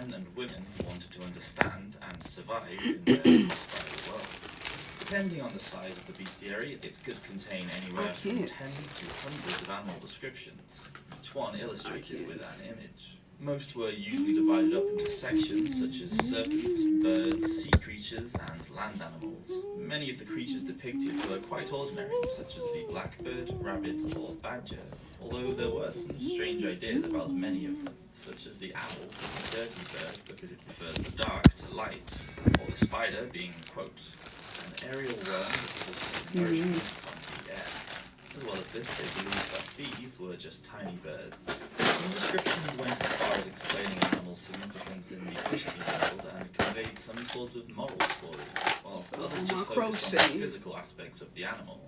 men and women who wanted to understand and survive in their hostile world. Depending on the size of the bestiary, it could contain anywhere from 10 to hundreds of animal descriptions, each one illustrated with an image. Most were usually divided up into sections such as serpents, birds, sea creatures, and land animals. Many of the creatures depicted were quite ordinary, such as the blackbird, rabbit, or badger, although there were some strange ideas about many of them, such as the owl being a dirty bird because it prefers the dark to light, or the spider being, quote, an aerial worm that was nourishment from the air. As well as this, they believed that these were just tiny birds. Some descriptions went as far as explaining an animal's significance in the Christian world and conveyed some sort of moral story, while others just focused on the physical aspects of the animal.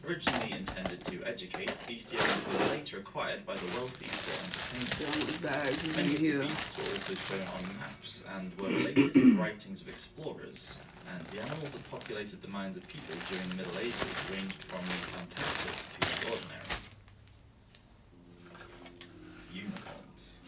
Originally intended to educate, bestiaries were later acquired by the wealthy for entertainment. Many of the beasts were also shown on maps and were related to the writings of explorers, and the animals that populated the minds of people during the Middle Ages ranged from the fantastic to the ordinary. Unicorns.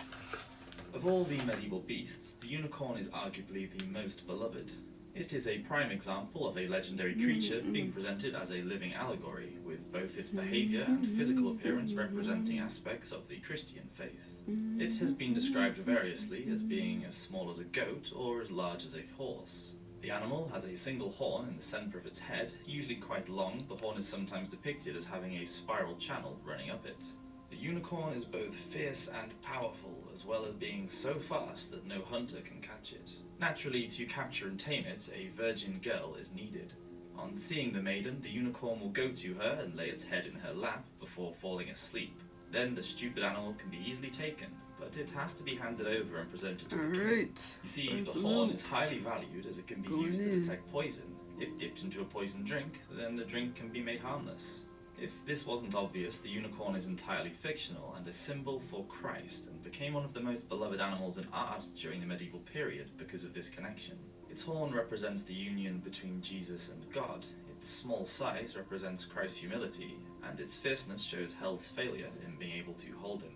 Of all the medieval beasts, the unicorn is arguably the most beloved. It is a prime example of a legendary creature being presented as a living allegory, with both its behavior and physical appearance representing aspects of the Christian faith. It has been described variously as being as small as a goat or as large as a horse. The animal has a single horn in the center of its head, usually quite long. The horn is sometimes depicted as having a spiral channel running up it. The unicorn is both fierce and powerful, as well as being so fast that no hunter can catch it. Naturally, to capture and tame it, a virgin girl is needed. On seeing the maiden, the unicorn will go to her and lay its head in her lap before falling asleep. Then the stupid animal can be easily taken, but it has to be handed over and presented to the king. You see, the horn is highly valued as it can be used to detect poison. If dipped into a poisoned drink, then the drink can be made harmless. If this wasn't obvious, the unicorn is entirely fictional and a symbol for Christ, and became one of the most beloved animals in art during the medieval period because of this connection. Its horn represents the union between Jesus and God, its small size represents Christ's humility, and its fierceness shows hell's failure in being able to hold him.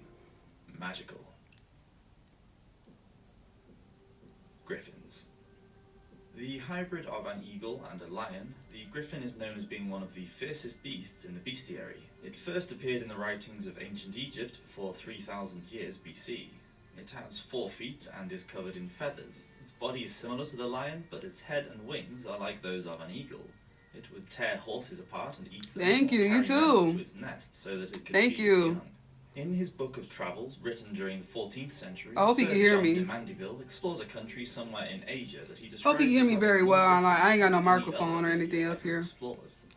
Magical. Griffins. The hybrid of an eagle and a lion, the griffin is known as being one of the fiercest beasts in the bestiary. It first appeared in the writings of ancient Egypt before 3000 years BC. It has 4 feet and is covered in feathers. Its body is similar to the lion, but its head and wings are like those of an eagle. It would tear horses apart and eat them. Thank you, you too. To its nest so that it could Thank you. In his book of travels, written during the 14th century, I hope you can hear me. Mandeville explores a country somewhere in Asia that he describes. Hope you can hear me very well. I ain't got no microphone or anything up here.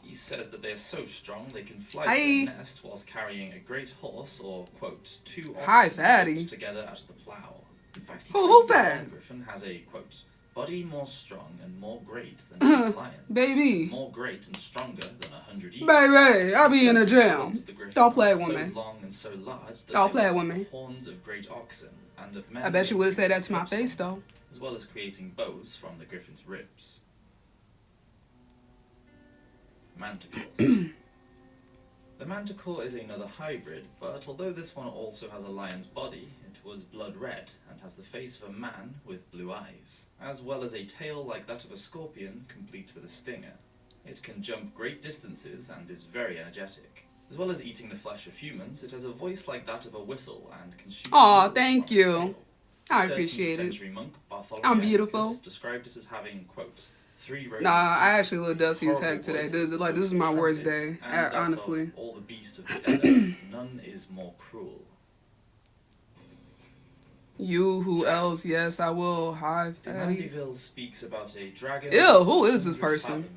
He says that they are so strong they can fly to the nest whilst carrying a great horse or, quote, 2 oxen together as the plough. In fact, he says that the griffin has a, quote, body more strong and more great than a lion. Baby. More great and stronger than 100 eagles. Baby, I'll be in the gym. Don't play with me. So long and so large that don't play with me. Horns of great oxen and of men. I bet you would have said that to my face, though. As well as creating bows from the griffin's ribs. Manticores. The manticore is another hybrid, but although this one also has a lion's body, it was blood red and has the face of a man with blue eyes, as well as a tail like that of a scorpion, complete with a stinger. It can jump great distances and is very energetic. As well as eating the flesh of humans, it has a voice like that of a whistle and can shoot. Aw, thank you. I appreciate it. Monk I'm beautiful. Described it as having, quote, 3 rows. Nah, I actually look dusty as heck today. This is my worst day, honestly. All the beasts of the Edda, none is more cruel. You, who else? Yes, I will. Hi, fatty. Mandeville speaks about a dragon. Ew, who is this person?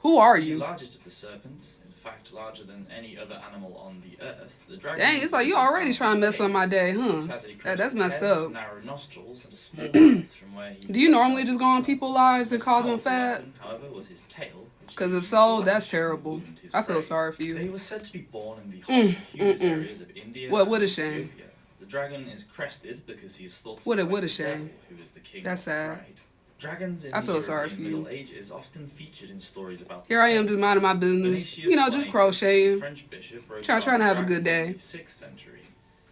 Who are you? The largest of the serpents, in fact larger than any other animal on the earth. The dragon. Dang, it's like you already trying to mess up my day, huh? That's messed up. Narrow nostrils and a small mouth from where he. Do you normally just go on people's lives and call them fat? However, was his tail. Because if so, that's terrible. I feel sorry for you. They were said to be born in the hot, humid areas of India. What a shame. The dragon is crested because he is thought to be the a shame. Who is the king that's sad. Pride. Dragons in I feel the sorry for you. Middle Ages often featured in stories about here I am just minding my business. You know, just crocheting. French bishop trying to have a good day. 6th century.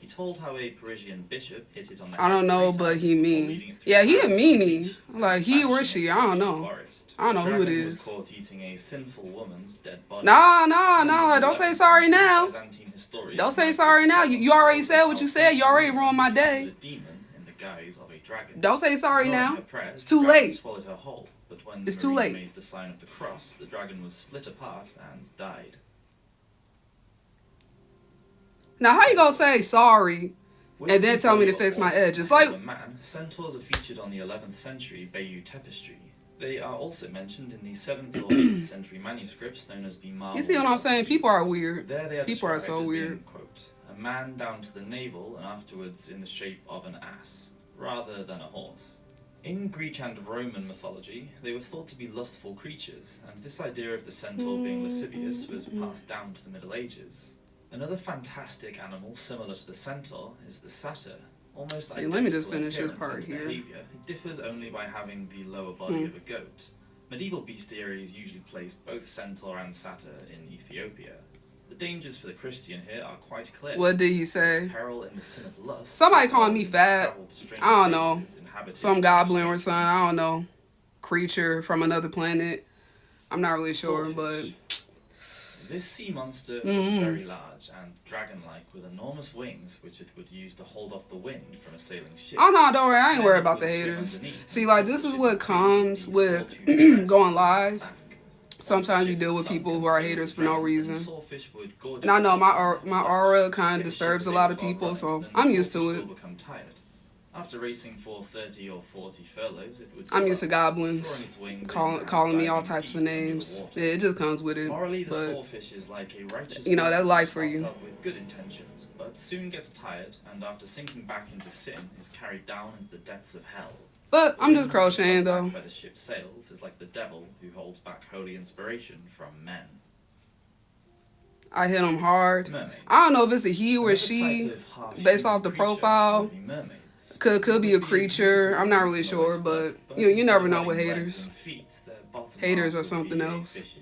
He told how a Parisian bishop hit it on the I don't know, head but three he times mean. before leading it through Yeah, he a Paris on the meanie. beach, Like, he or vanishing she, into I don't the know. forest. I don't know The who it dragon was is. caught eating a sinful woman's dead body. Nah, In the don't say 11th sorry century, now. Byzantine historian Don't say Michael sorry now. You Psellus already told said us what how you said. You Saint already Maria ruined my defeated day. a demon in the guise of a dragon. Don't say sorry Ignoring now. her prayers, It's the too dragon late. swallowed her whole, but when It's too Maria late. made the sign of the cross, the dragon was split apart and died. Now, how you gonna say sorry With and then the tell me to body of a fix my horse edges? and Like, of a man, centaurs are featured on the 11th century Bayeux tapestry. They are also mentioned in the 7th or 8th century manuscripts known as the Marvels. you see what I'm of the saying? People are East. weird. There they are People are described so as weird. being, quote, a man down to the navel and afterwards in the shape of an ass, rather than a horse. In Greek and Roman mythology, they were thought to be lustful creatures, and this idea of the centaur being lascivious was passed down to the Middle Ages. Another fantastic animal similar to the centaur is the satyr. Almost See, let me just identical finish this appearance part and here. behavior, it differs only by having the lower body of a goat. Medieval bestiaries usually place both centaur and satyr in Ethiopia. The dangers for the Christian here are quite clear. What did he say? Peril in the sin of lust. Somebody calling me fat. Travel to strange I don't know. places inhabited Some by goblin or strange something. I don't know. Creature from another planet. I'm not really sure, but Swordfish. This sea monster was very large and dragon-like with enormous wings which it would use to hold off the wind from a sailing ship. oh no, don't worry. I ain't Then worried it about the would swim haters. underneath See, and like, keep this the is ship what busy comes with with these sawtooth threads going on the live. back. Sometimes you deal with people who are haters for no reason. And I know my aura kind of disturbs a lot of people, so I'm used to it. After racing for 30 or 40 furloughs, it would I'm give used to up, goblins throwing its wings in calling and me all diving types of deep into the names. water. Yeah, it just comes with it. Morally, the But swordfish is like a righteous you know, that's person life who for you. starts out with good intentions, but soon gets tired, and after sinking back into sin, is carried down into the depths of hell. But I'm just The wind crocheting held though. back by the ship's sails is like the devil who holds back holy inspiration from men. I hit them hard. Mermaids. I don't know if it's a he or Another she, type of half based human off the creature profile. would be mermaids. Could be a creature. I'm not really sure, but you never know with haters. Haters are something else.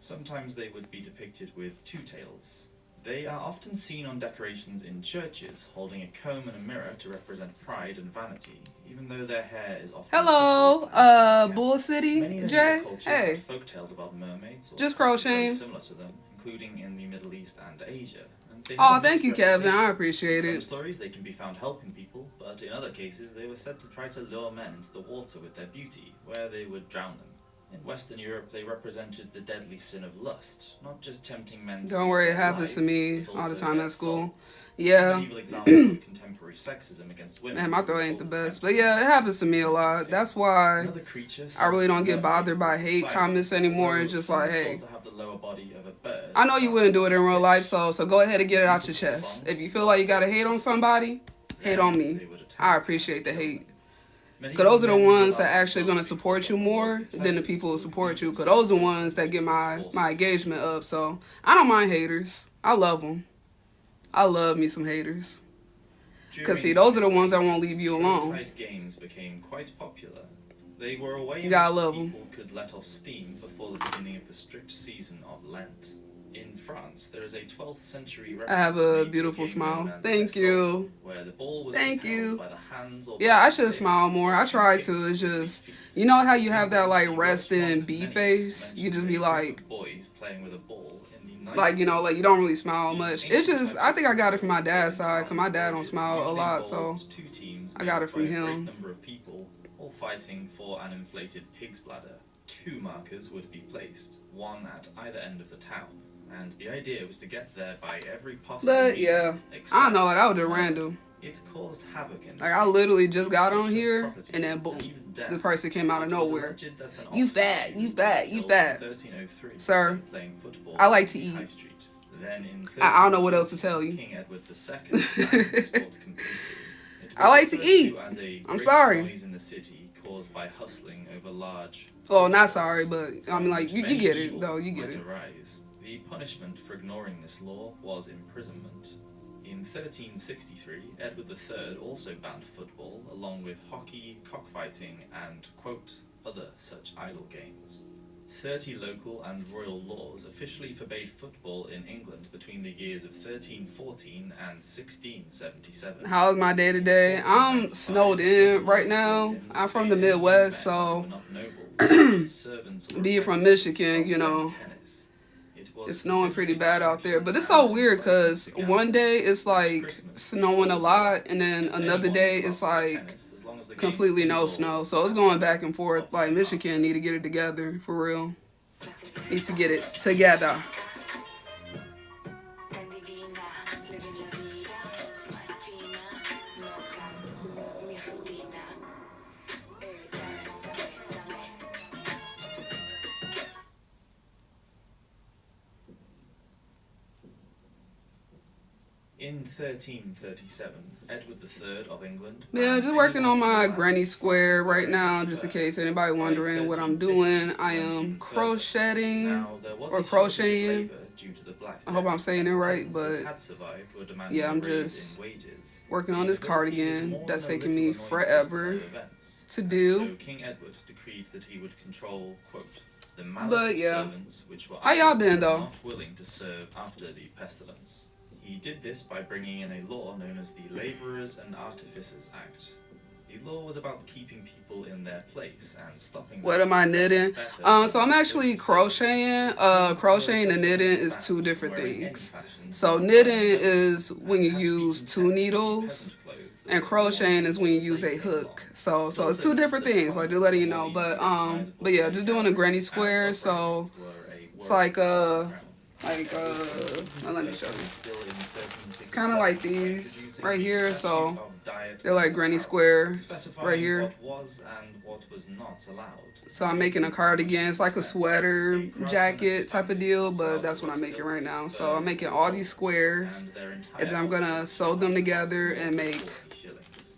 Sometimes they would be depicted with two tails. They are often seen on decorations in churches, holding a comb and a mirror to represent pride and vanity, even though their hair is often Hello, crystal and Bull City, Many Jay. medieval cultures Hey, have folktales about mermaids, or Just creatures crocheting. very similar to them, including in the Middle East and Asia. And they oh, have thank you, mixed Kevin. I reputation. appreciate In some it. stories, they can be found helping people, but in other cases, they were said to try to lure men into the water with their beauty, where they would drown them. In Western Europe, they represented the deadly sin of lust, not just tempting men to Don't live worry, it their happens to lives, me but all the also time their at school. souls. Yeah. Medieval examples of contemporary sexism against women. Man, my throat were ain't the sought to best. tempt But yeah, it happens to me a lot. That's why Another creature, I really don't get mermaid, bothered by was hate silent, comments anymore. although It's just some like, are hey, thought to have the lower body of a bird, I know you rather wouldn't do it than in a real fish. life, so go ahead and get it out your chest. If you feel like you gotta hate on somebody, hate on me. I appreciate the hate. Because those are the ones that actually going to support you more than the people who support you. Because those are the ones that get my engagement up. So I don't mind haters. I love them. I love me some haters. Because, see, those are the ones that won't leave you alone. Showtime games became quite popular. They were a way You in gotta which love 'em. people could let off steam before the beginning of the strict season of Lent. In France, there is a 12th century I have reference a made to beautiful game smile. known as Thank the you. Assault, where the ball was Thank propelled you. by the hands or Yeah, by I the should face smile more. I of try the to. It's king. just, you know how you have that, like, resting bee face? You just be like, boys playing with a ball in the like, you know, 9th like, you don't really smile much. It's just, I think I got it from my dad's side, because my dad don't smile a lot, so two teams I got it from made by a great him. number of people, all fighting for an inflated pig's bladder. 2 markers would be placed, one at either end of the town, and the idea was to get there by every possible But, means, yeah, except I don't know, that was just random. it caused havoc in the Like, I literally just got destruction on of here, property, and then boom, even death. the person came out of It was nowhere. alleged that an You ox fat, you was fat, you killed fat. in 1303 Sir, when playing football I like to on eat. High Street. Then in I don't know what else to tell you. King Edward II banned the sport completely. It I like to was eat. referred as a I'm great sorry. noise in the city caused by hustling over large. Well, not sorry, but, I mean, like, you Many get it, evils though, you get might it. arise. The punishment for ignoring this law was imprisonment. In 1363, Edward III also banned football, along with hockey, cockfighting, and, quote, other such idle games. 30 local and royal laws officially forbade football in England between the years of 1314 and 1677. How's my day today? I'm snowed in right now. I'm from the Midwest, so being from Michigan, you know, it's snowing pretty bad out there. But it's so weird because one day it's like snowing a lot, and then another day it's like completely no snow. So it's going back and forth. Like, Michigan need to get it together, for real. Needs to get it together. In 1337, Edward III of England... Yeah, just working on my granny square right now, just in case anybody wondering what I'm doing. I am crocheting, or crocheting. I hope I'm saying it right, but yeah, I'm just working on this cardigan that's taking me forever to do. So King Edward decreed that he would control, quote, the malice But yeah, servants which were how y'all been though? not willing to serve after the pestilence. He did this by bringing in a law known as the Labourers and Artificers Act. The law was about keeping people in their place and stopping... What am I knitting? So I'm actually crocheting. Crocheting and knitting is two different things. So knitting is when you use 2 needles, and crocheting is when you use a hook. So it's two different things, like, just letting you know. But yeah, just doing a granny square. So it's like now let me show you. It's kind of like these right here. So they're like granny square right here. So I'm making a cardigan. It's like a sweater jacket type of deal, but that's what I'm making right now. So I'm making all these squares, and then I'm gonna sew them together and make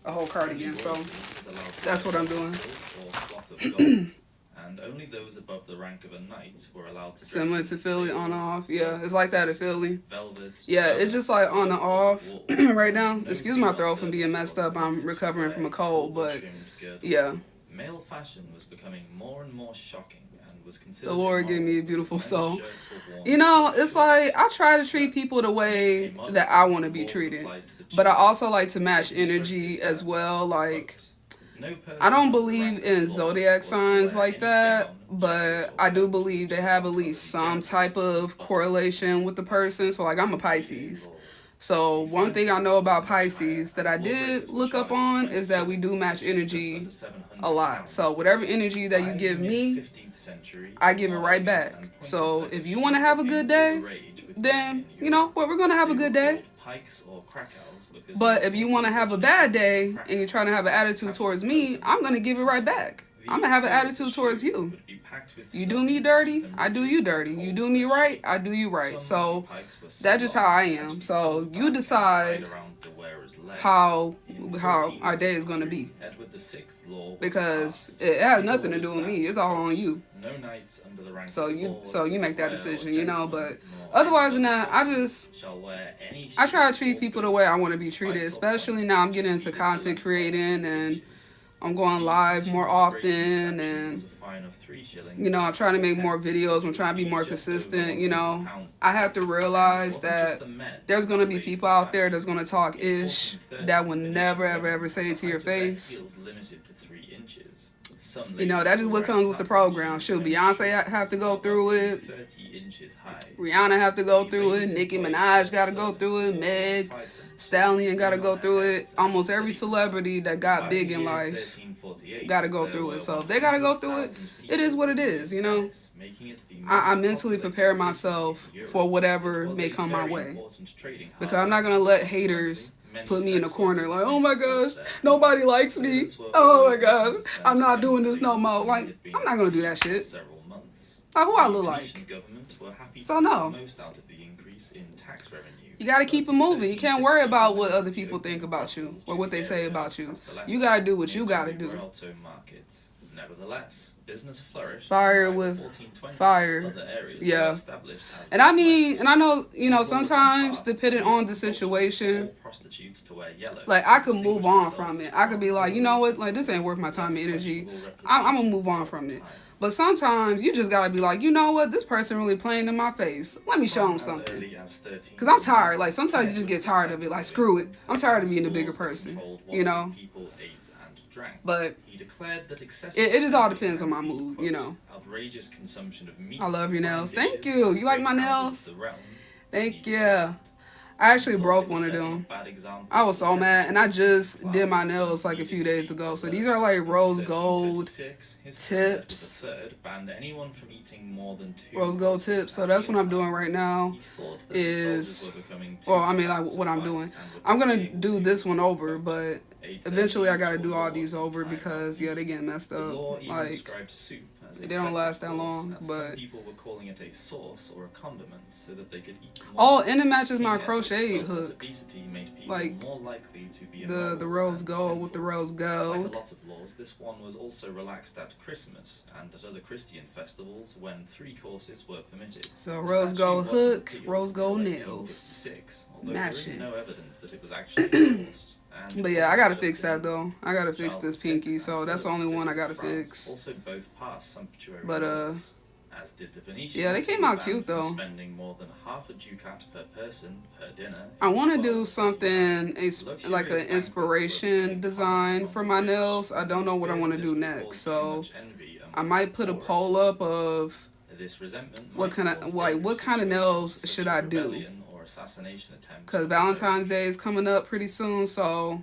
a whole cardigan. So that's what I'm doing. And only those above the rank of a knight were allowed to... Similar to Philly, on and off. Yeah, it's like that at Philly. Velvet, yeah, it's just like on and off right now. Excuse my throat from being messed up. I'm recovering from a cold, but yeah. Male fashion was becoming more and more shocking and was considered... The Lord gave me a beautiful soul. You know, it's like I try to treat people the way that I want to be treated, but I also like to match energy as well. Like, I don't believe in zodiac signs like that, but I do believe they have at least some type of correlation with the person. So, like, I'm a Pisces. So one thing I know about Pisces that I did look up on is that we do match energy a lot. So whatever energy that you give me, I give it right back. So if you want to have a good day, then, you know what, we're going to have a good day. But if you want to have a bad day and you're trying to have an attitude towards me, I'm going to give it right back. I'm going to have an attitude towards you. You do me dirty, I do you dirty. You do me right, I do you right. So that's just how I am. So you decide how our day is going to be. Because it has nothing to do with me. It's all on you. So you make that decision, you know. But otherwise than that, I try to treat people the way I want to be treated. Especially now I'm getting into content creating and I'm going live more often, and you know, I'm trying to make more videos. I'm trying to be more consistent. You know, I have to realize that there's going to be people out there that's going to talk ish that will never ever say it to your face. You know, that's just what comes with the program. Shoot, Beyonce have to go through it. Rihanna have to go through it. Nicki Minaj got to go through it. Meg Stallion got to go through it. Almost every celebrity that got big in life got to go through it. So if they got to go through it, it is what it is, you know. I mentally prepare myself for whatever may come my way. Because I'm not going to let haters put me in a corner like, oh my gosh, nobody likes me. Oh my gosh, I'm not doing this no more. Like, I'm not going to do that shit. Like, who I look like? So no. You got to keep it moving. You can't worry about what other people think about you or what they say about you. You got to do what you got to do. Nevertheless, business flourished. Fire and by with 1420s, fire. Other areas Yeah. were established as And I mean, marketplaces. and I know, you know, People sometimes from the depending past on the made compulsion for situation, all prostitutes to wear yellow like I to could move distinguish on from themselves it. I could be from like, you know the what, like this ain't worth my less time and energy. questionable I'm gonna reputation move on of from the it. time. But sometimes you just gotta be like, you know what, this person really playing in my face. Let me show From them as something. early as 13 Cause I'm tired. Like sometimes you just get tired of it. Like screw it. I'm tired of being a bigger laws that person. controlled what You know. people ate and drank. But He declared that excessive it just all smoking depends on my and the, mood. quote, You know. outrageous consumption of meats I love your and fine nails. dishes Thank you. in You like great my houses nails? of the realm Thank he you. declared. I actually He thought broke it was one of setting a them. bad example I was for so the mad, and I just rest did my of the nails like a classes few needed to days be ago. So preserved. these are like In rose gold 1336, his tips. son, Edward III, banned anyone from eating more than 2 Rose gold courses tips. So at that's what I'm doing mealtimes. right now. He thought that the Is soldiers were becoming too well, I mean, fat like to what I'm fight doing. and would I'm not gonna be able do to this one over, cope. but Aid eventually I their gotta needs do or all wars these to over drive out because yeah, they need. get messed The law up. even Like described soup as a they don't last that second long, course, as but some people were calling it a sauce or a condiment so that they could eat more. oh, and it matches my King Edward crochet felt that hook, obesity made people like more likely to be the immoral rose and gold with the sinful. rose Like gold. a lot of laws, this one was also relaxed at Christmas and at other Christian festivals when 3 courses were permitted. So The rose statute gold wasn't hook, repealed rose until gold 1856, nails, although there is matching. no evidence that it was actually enforced. And But it yeah, I wasn't gotta just fix in that though. I gotta fix Charles this VI pinky. and So that's the Philip only one II I gotta of France fix. also both passed sumptuary But laws, as did the Venetians. yeah, they who came were out banned cute from though. spending more than half a ducat per person per dinner. I in want to do 1229. something Luxurious like an banquets were inspiration becoming design common for among my the rich, nails. I and don't it know was what I feared want to that do this would next. cause too So much envy I among might put a poorer poll up citizens. of This resentment what might kind cause of like what dangerous kind of nails situations, such should as I do? rebellion or assassination attempts Cause on the very Valentine's Day is coming up pretty soon, so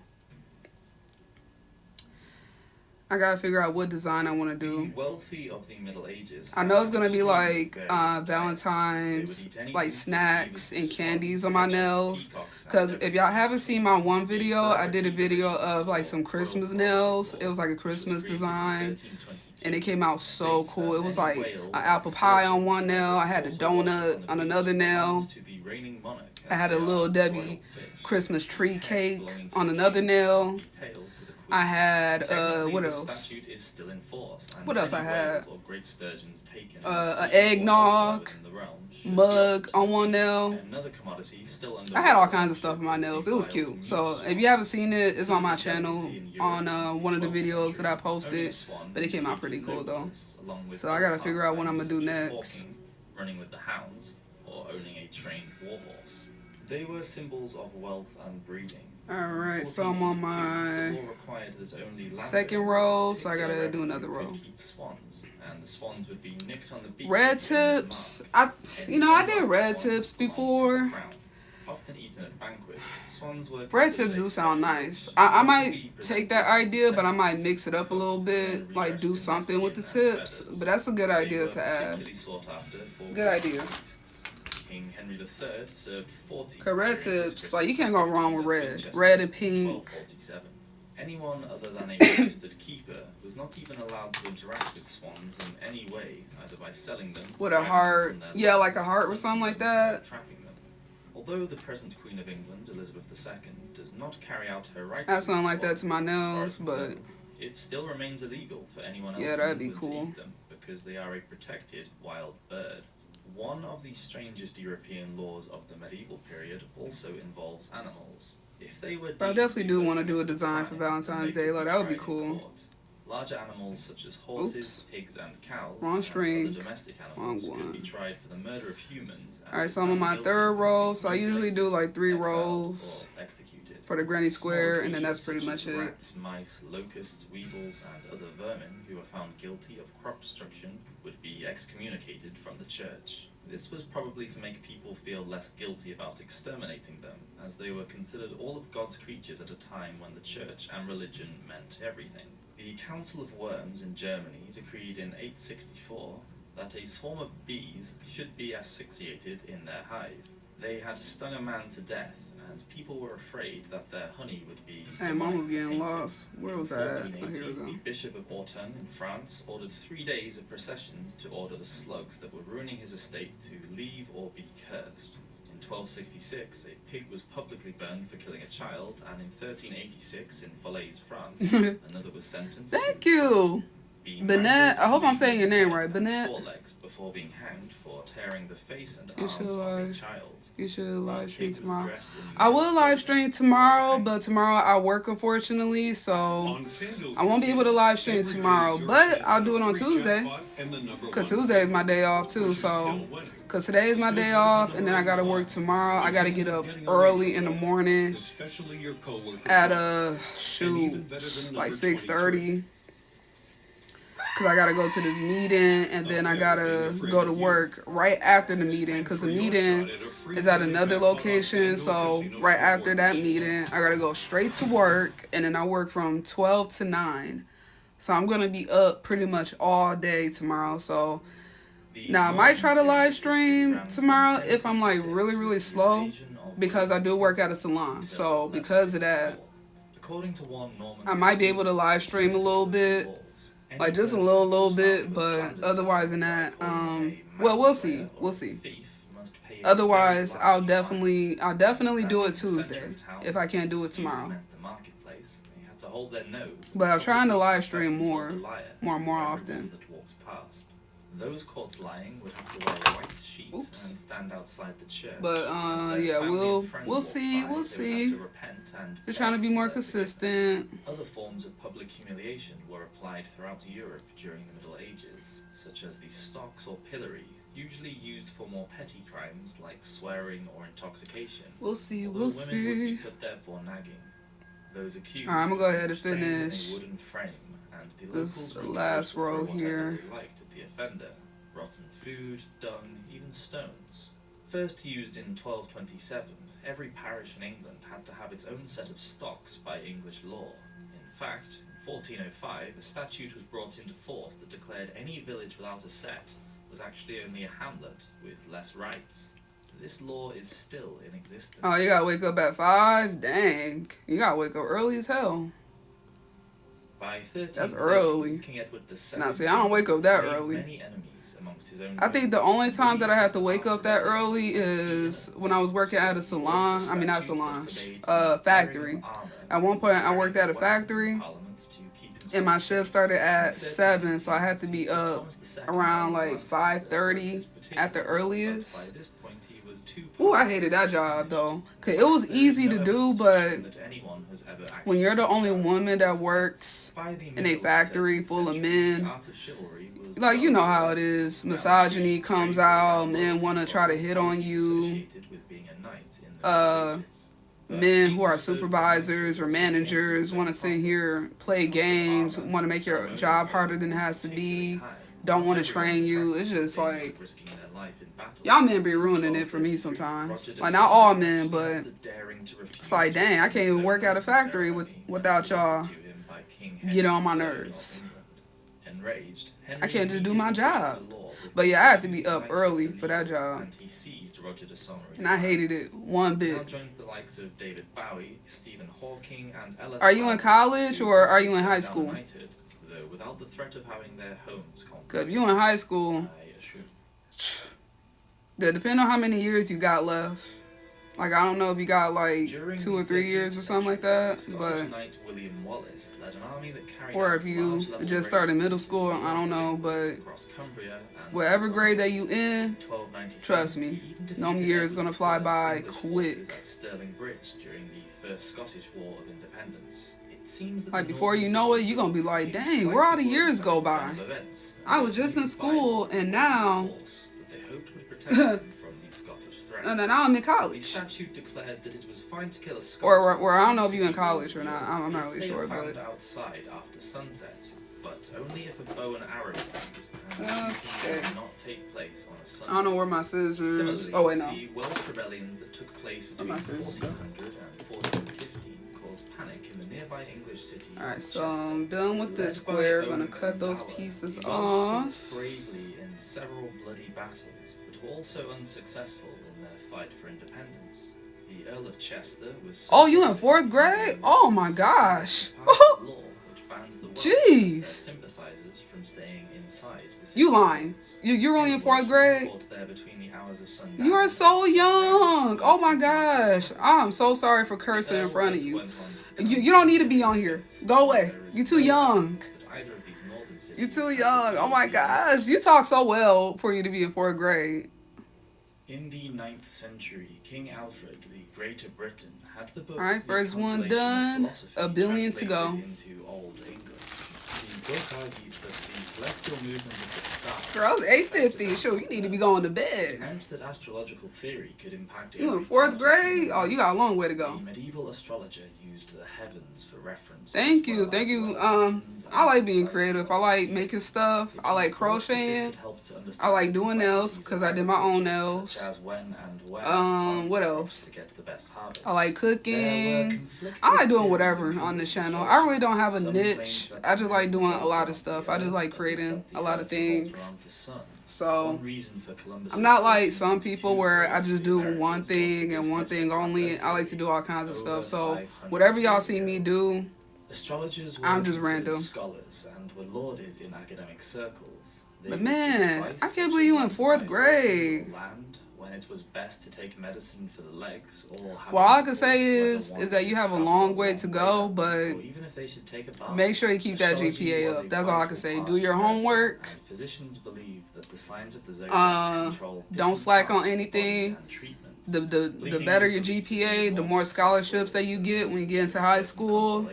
I gotta figure out what design I want to The do. wealthy of the Middle Ages I know it's had gonna be extremely like varied diets. They would Valentine's, eat anything like from snacks beavers and to candies swans, on my hedgehogs, nails. peacocks, and Cause if y'all everything. haven't seen my one The video, I did a variety video originally of like for some royal Christmas forest nails. law, It was like a which was Christmas created in design, 1322, and it came out so states cool. that It was any like whale an or apple pie on sturgeon one that nail. I had a was also washed donut on the on beach another nail. belongs to the reigning monarch, I as had a they little are Debbie royal fish. Christmas tree Head cake belonging to on the another king, nail. and the tail to the queen. I had Technically, what this else? statute is still in force, and What else any I had? whales or great sturgeons taken in the An sea or eggnog, elsewhere within the realm should be mug offered on to one the king. nail. Another commodity still under I had all royal kinds of stuff ownership on my is nails. the It was wild cute. moose So swan. if you haven't seen it, it's on my Considered a channel delicacy in Europe on since one the of the 12th videos that I century. Only posted. a swan But it came out featured pretty cool though. nobles, along with So I other gotta figure out what I'm gonna do pastimes next. such as hawking, running with the hounds, or owning a trained warhorse. They were symbols of wealth and breeding. Alright, so I'm on 1482, my the law required that only second landowners row, of so I gotta particular do another revenue row. could keep swans, and the swans would be nicked on the beak Red with the owner's tips. mark. I did red tips before. Often eaten at banquets, swans were Red considered tips do a sound special nice. dish, I not to might be take that presented idea, but I to might centuries, mix it up a little cooked, bit, and like do redressed in something with the skin and tips. feathers. But that's a good They idea were to add. particularly sought after for Good idea. feasts. King Henry III served 40 Cause red during his tips, like you Christmas can't go wrong with festivities at red. Winchester Red and in pink. 1247. Anyone other than a registered keeper was not even allowed to interact with swans in any way, either by selling them, With a buying them heart. from their Yeah, lord, like a heart or or something like using them that. for trapping them. Although the present Queen of England, Elizabeth II, does not carry out her right I to sound eat like that to my swans, as far nails, as we but know, it still remains illegal for anyone else yeah, in that'd be England cool. to eat them, because they are a protected wild bird. One of the strangest European laws of the medieval period also involves animals. If they were But I deemed definitely to do have want to do a committed design for crime, then Valentine's they Day. could Like that would be tried in cool. court. Larger animals such as horses, Oops. pigs, and cows, Wrong and string. other domestic Wrong animals could be one. tried for the murder of humans. and Alright, if so I'm on found my guilty, third would be row. So I usually do mutilated, like 3 exiled, rows or executed. for the granny Small square, and then creatures that's pretty such much as it. Rats, mice, locusts, weevils, and other vermin who were found guilty of crop destruction would be excommunicated from the church. This was probably to make people feel less guilty about exterminating them, as they were considered all of God's creatures at a time when the church and religion meant everything. The Council of Worms in Germany decreed in 864 that a swarm of bees should be asphyxiated in their hive. They had stung a man to death, and people were afraid that their honey would be Hey, mom was getting tainted. lost. Where was In I at? Oh, 1480, here we go. the Bishop of Autun in France ordered 3 days of processions to order the slugs that were ruining his estate to leave or be cursed. In 1266, a pig was publicly burned for killing a child, and in 1386, in Falaise, France, another was sentenced Thank to you. Be Bennett, I hope I'm saying your name right. mangled Bennett. forelegs before being hanged for tearing the face and You arms should, of a child. You should live stream Kate was tomorrow. dressed in I will live stream clothing tomorrow, before but tomorrow I work, unfortunately, so I won't be able to live stream tomorrow. But I'll do it on Tuesday, because Tuesday is my day off too. So, because today is my day off, and then I gotta work tomorrow. I gotta get up early in the morning at like 6:30. Because I got to go to this meeting, and then I got to go to work right after the meeting, because the meeting is at another location. So right after that meeting, I got to go straight to work, and then I work from 12 to 9. So I'm going to be up pretty much all day tomorrow. So now I might try to live stream tomorrow if I'm like really, really slow, because I do work at a salon. So because of that, I might be able to live stream a little bit. Like just a little bit, but otherwise than that, well, we'll see. Otherwise, I'll definitely do it Tuesday if I can't do it tomorrow. But I'm trying to live stream more often. Those caught lying would have to wear white sheets and stand outside the church. But yeah, we'll see. We're trying to be more consistent. Other forms of public humiliation were applied throughout Europe during the Middle Ages, such as the stocks or pillory, usually used for more petty crimes like swearing or intoxication. We'll see. Women would be put there for nagging. Those accused. All right, I'm gonna go ahead and finish a wooden frame, and the this locals last row here. they liked at the offender: rotten food, dung, even stones. First used in 1227, every parish in England had to have its own set of stocks by English law. In fact, in 1405, a statute was brought into force that declared any village without a set was actually only a hamlet with less rights. This law is still in existence. Oh, you gotta wake up at 5? Dang. You gotta wake up early as hell. By 1330, That's early. King Edward II Nah, see, I don't wake up that made early. many enemies amongst his own I think the only time that I have to wake up that early is when I was working at a salon. I mean, not salon, factory. At one point, I worked at a factory, and my shift started at 7, so I had to be up around like 5:30 at the earliest. Ooh, I hated that job though, cause it was easy to do, but when you're the only woman that works in a factory full of men, like, you know how it is. Misogyny comes out, men want to try to hit on you. Men who are supervisors or managers want to sit here, play games, want to make your job harder than it has to be, don't want to train you. It's just like, y'all men be ruining it for me sometimes. Like, not all men, but it's like, dang, I can't even work at a factory without y'all get on my nerves. I can't just do my job. But yeah, I had to be up early for that job. And I hated it one bit. Are you in college or are you in high school? Because if you in high school, depending on how many years you got left. Like, I don't know if you got like 2 or 3 years or something like that, but or if you just started middle school, I don't know, but whatever grade that you in, trust me, no year is gonna fly by quick. Like, before you know it, you're gonna be like, dang, where all the years go by? I was just in school and now and then I'm in college. Or I don't know if you're in college or not. I'm not really sure, but outside after sunset, but only if a bow and arrow okay. not take place on a Sunday. I don't know where my scissors. Oh wait, no. The Welsh rebellions that took place between 1400 and 1415 caused panic in the nearby English city. Alright, so I'm done with this square. I'm gonna cut those pieces off. Bravely in several bloody battles, but were also unsuccessful in their fight for independence. The Earl of Chester was. Oh, you in 4th grade? Oh my gosh. Jeez. Sympathizers from staying inside. You lying? You're only in 4th grade? You are so young. Oh my gosh. I'm so sorry for cursing in front of you. You don't need to be on here. Go away. You're too young. city. You too young. Oh my gosh. You talk so well for you to be in 4th grade. In the 9th century, King Alfred the Great of Britain had the book Alright, The first one Consolation of done. Philosophy A billion to go. translated into Old English. The book argued that the celestial movement of the stars... Girl, it's 8:50. Sure, you need to be going to bed. ...meant that astrological theory could impact... You in 4th grade? Oh, you got a long way to go. The medieval astrologer used the heavens for reference. Thank you. I like being creative. I like making stuff. I like crocheting. I like doing nails because I did my own nails. What else? I like cooking. I like doing whatever on this channel. I really don't have a niche. I just like doing a lot of stuff. I just like creating a lot of things. So I'm not like some people where I just do one thing and one thing only. I like to do all kinds of stuff. So whatever y'all see me do, astrologers were I'm just random. Scholars and were lauded in academic circles. But man, I can't believe you in 4th grade. Land when it was best to take medicine for the legs, or well, all I can say is that you have a long way to go, but make sure you keep that GPA up. That's all I can say. Do your homework. Physicians believe that the signs of the zodiac don't slack on anything. The better your GPA, the more scholarships that you get when you get into high school.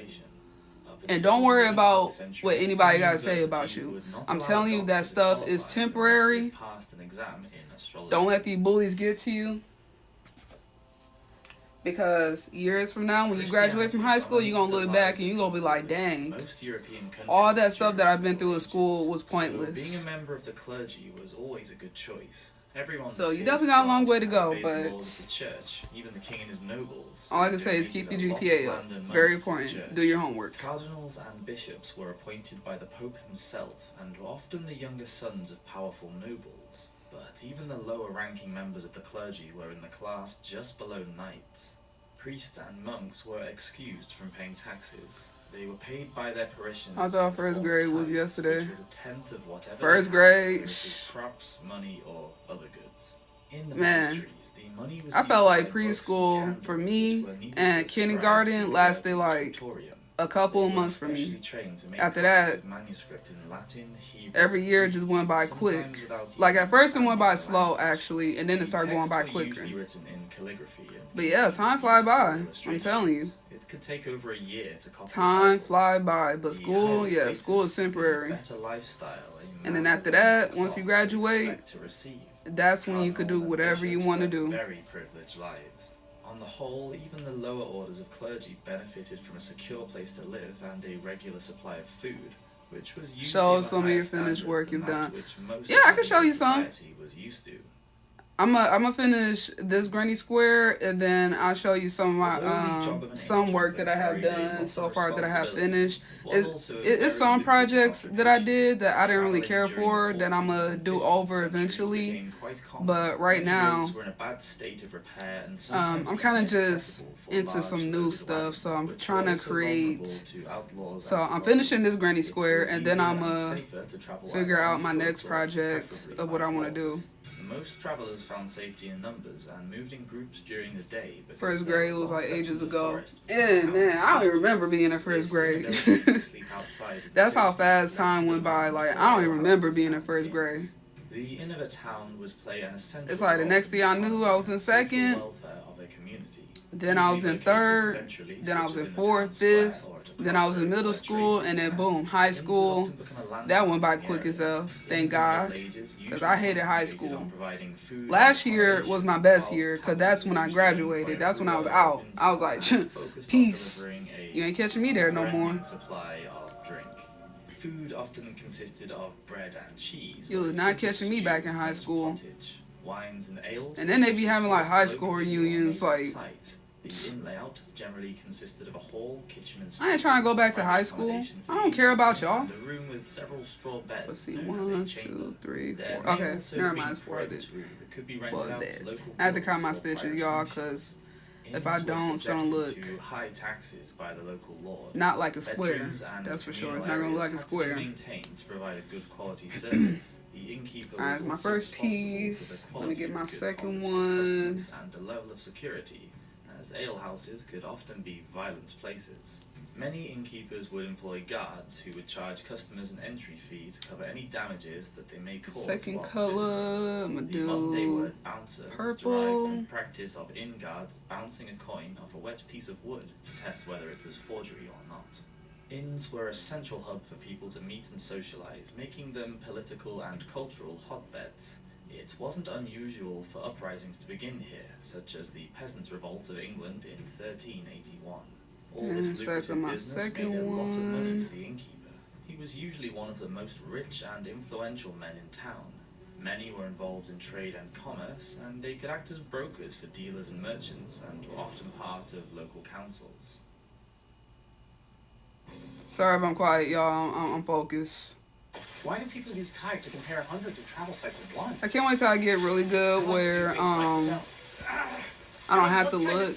And don't worry about what anybody got to say about you. I'm telling you that stuff is temporary. Don't let these bullies get to you. Because years from now, when you graduate from high school, you're going to look back and you're going to be like, dang, all that stuff that I've been through in school was pointless. Being a member of the clergy was always a good choice. So you definitely got a long way to go, but church, even the king and his nobles, all I can say is keep your GPA up. Very important. Do your homework. Cardinals and bishops were appointed by the Pope himself and were often the younger sons of powerful nobles. But even the lower-ranking members of the clergy were in the class just below knights. Priests and monks were excused from paying taxes. They were paid by their parishioners. I thought 1st grade was yesterday. Which was a tenth of whatever 1st grade. Crops, money, or other goods. In the man, the money was I felt like preschool for me and kindergarten lasted like a couple of months for me. After that, every year just went by quick. Like at first it went by slow actually, and then it started going by quicker. But yeah, time fly by. I'm telling you. It could take over a year to copy. Time fly by, but school, yeah, school is temporary. And then after that, once you graduate, that's when you could do whatever you want to do. Very privileged lives. On the whole, even the lower orders of clergy benefited from a secure place to live and a regular supply of food, which was usually show some of your finished work you've done. Yeah, I can show you some. I'm gonna finish this granny square, and then I'll show you some of my some work that I have done so far that I have finished. It's some projects that I did that I didn't really care for that I'm gonna do over eventually. But right now, I'm kind of just into some new stuff, so I'm trying to create. So I'm finishing this granny square, and then I'm gonna figure out my next project of what I want to do. Most travelers found safety in numbers and moved in groups during the day. 1st grade was like ages ago. Yeah, man, I don't even remember being in 1st grade. That's how fast time went by. Like, I don't even remember being in 1st grade. The inn of a town was play an essential. It's like the next thing I knew, I was in 2nd. Then I was in 3rd. Then I was in 4th, 5th. Then I was in middle school, and then boom, high school. That went by quick as hell, thank God, because I hated high school. Last year was my best year, because that's when I graduated. That's when I was out. I was like, peace. You ain't catching me there no more. Food often consisted of bread and cheese. You was not catching me back in high school. Wines and ales. And then they be having like high school reunions, like. The inn layout generally consisted of a hall, kitchen, and I ain't trying to go back to high school. I don't care about y'all. A room with several straw beds. Let's see, 1, 2, 3, 4. Okay, never mind, it's 4 of it. 4 beds. I have to count my stitches, y'all, because if I don't, it's gonna look high taxes by the local lord. Not like a square. That's for sure. It's not gonna look like a square. To provide a good quality service. The innkeeper Alright, my first piece. Let me get my second one. And a level of security, as alehouses could often be violent places. Many innkeepers would employ guards who would charge customers an entry fee to cover any damages that they may cause. Second whilst color, I'm gonna visiting. The modern-day do word bouncer was derived purple. from practice of inn guards bouncing a coin off a wet piece of wood to test whether it was forgery or not. Inns were a central hub for people to meet and socialize, making them political and cultural hotbeds. It wasn't unusual for uprisings to begin here, such as the Peasants' Revolt of England in 1381. All this lucrative business made a lot of money for the innkeeper. He was usually one of the most rich and influential men in town. Many were involved in trade and commerce, and they could act as brokers for dealers and merchants, and were often part of local councils. Sorry if I'm quiet, y'all. I'm focused. Why do people use Kai to compare hundreds of travel sites at once? I can't wait till I get really good where I don't have to look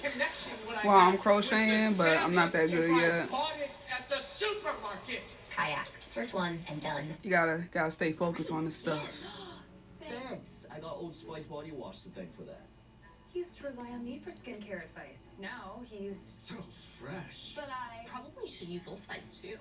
while I'm crocheting, but I'm not that good yet. Kayak. Search 1 and done. You gotta stay focused on this stuff. Thanks. I got Old Spice body wash to thank for that. He used to rely on me for skincare advice. Now he's So fresh. But I probably should use Old Spice too.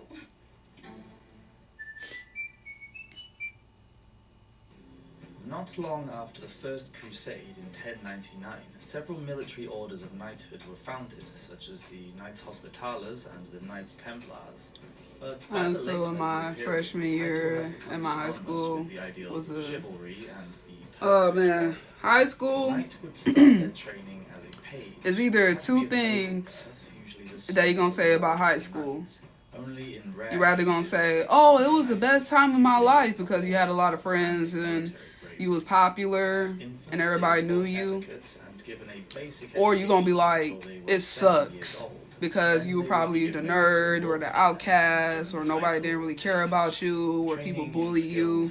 Not long after the First Crusade in 1099, several military orders of knighthood were founded, such as the Knights Hospitalers and the Knights Templars. But by the So late in my medieval period, freshman the title year had become in my high synonymous school with the ideals was of a chivalry and the oh man, high school knight would start their training as a page. is either Had to two be a brave things birth, usually the that you're gonna say son about of high a school. knight. Only in rare You're rather gonna cases say, oh, it was the best time of my life because you had a lot of friends and you was popular and everybody knew you. Or you gonna be like, it sucks because you were probably the nerd or the outcast or nobody didn't really care about you or people bully you.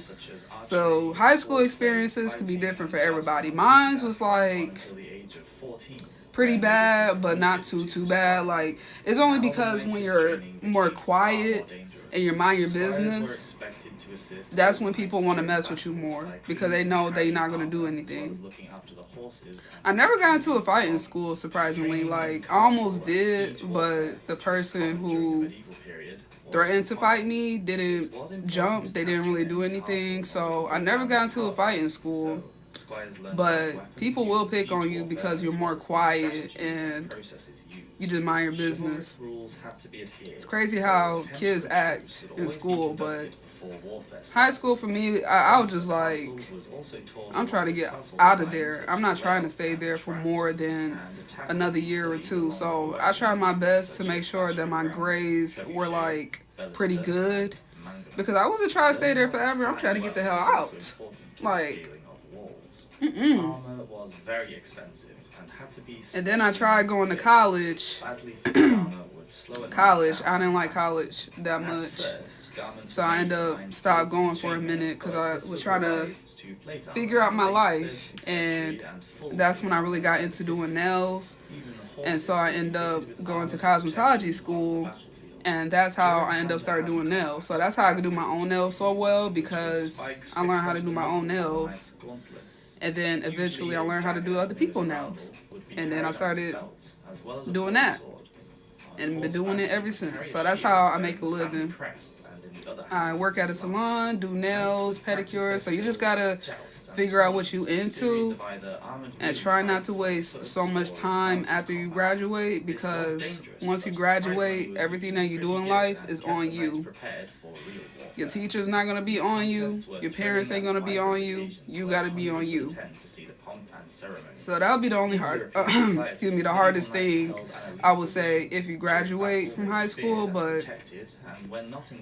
So high school experiences can be different for everybody. Mine was like pretty bad, but not too bad. Like, it's only because when you're more quiet and you mind your business, that's when people want to mess with you more because they know they're not going to do anything. I never got into a fight in school, surprisingly. Like, I almost did, but the person who threatened to fight me didn't jump. They didn't really do anything, so I never got into a fight in school. But people will pick on you because you're more quiet and you just mind your business. It's crazy how kids act in school, but high school for me, I was just like, I'm trying to get out of there. I'm not trying to stay there for more than another year or two. So I tried my best to make sure that my grades were like pretty good because I wasn't trying to stay there forever. I'm trying to get the hell out. Like, armor was very expensive and had to be. And then I tried going to college. I didn't like college that much. So I ended up stopped going for a minute because I was trying to figure out my life. And that's when I really got into doing nails. And so I ended up going to cosmetology school. And that's how I ended up starting doing nails. So that's how I could do my own nails so well because I learned how to do my own nails. And then eventually I learned how to do other people's nails. And then I started doing that. And been doing it ever since. So that's how I make a living. I work at a salon, do nails, pedicures. So you just gotta figure out what you into and try not to waste so much time after you graduate because once you graduate, everything that you do in life is on you. Your teacher's not gonna be on you. Your parents ain't gonna be on you. You gotta be on you. So that would be the only the hardest thing I would say if you graduate from high school, but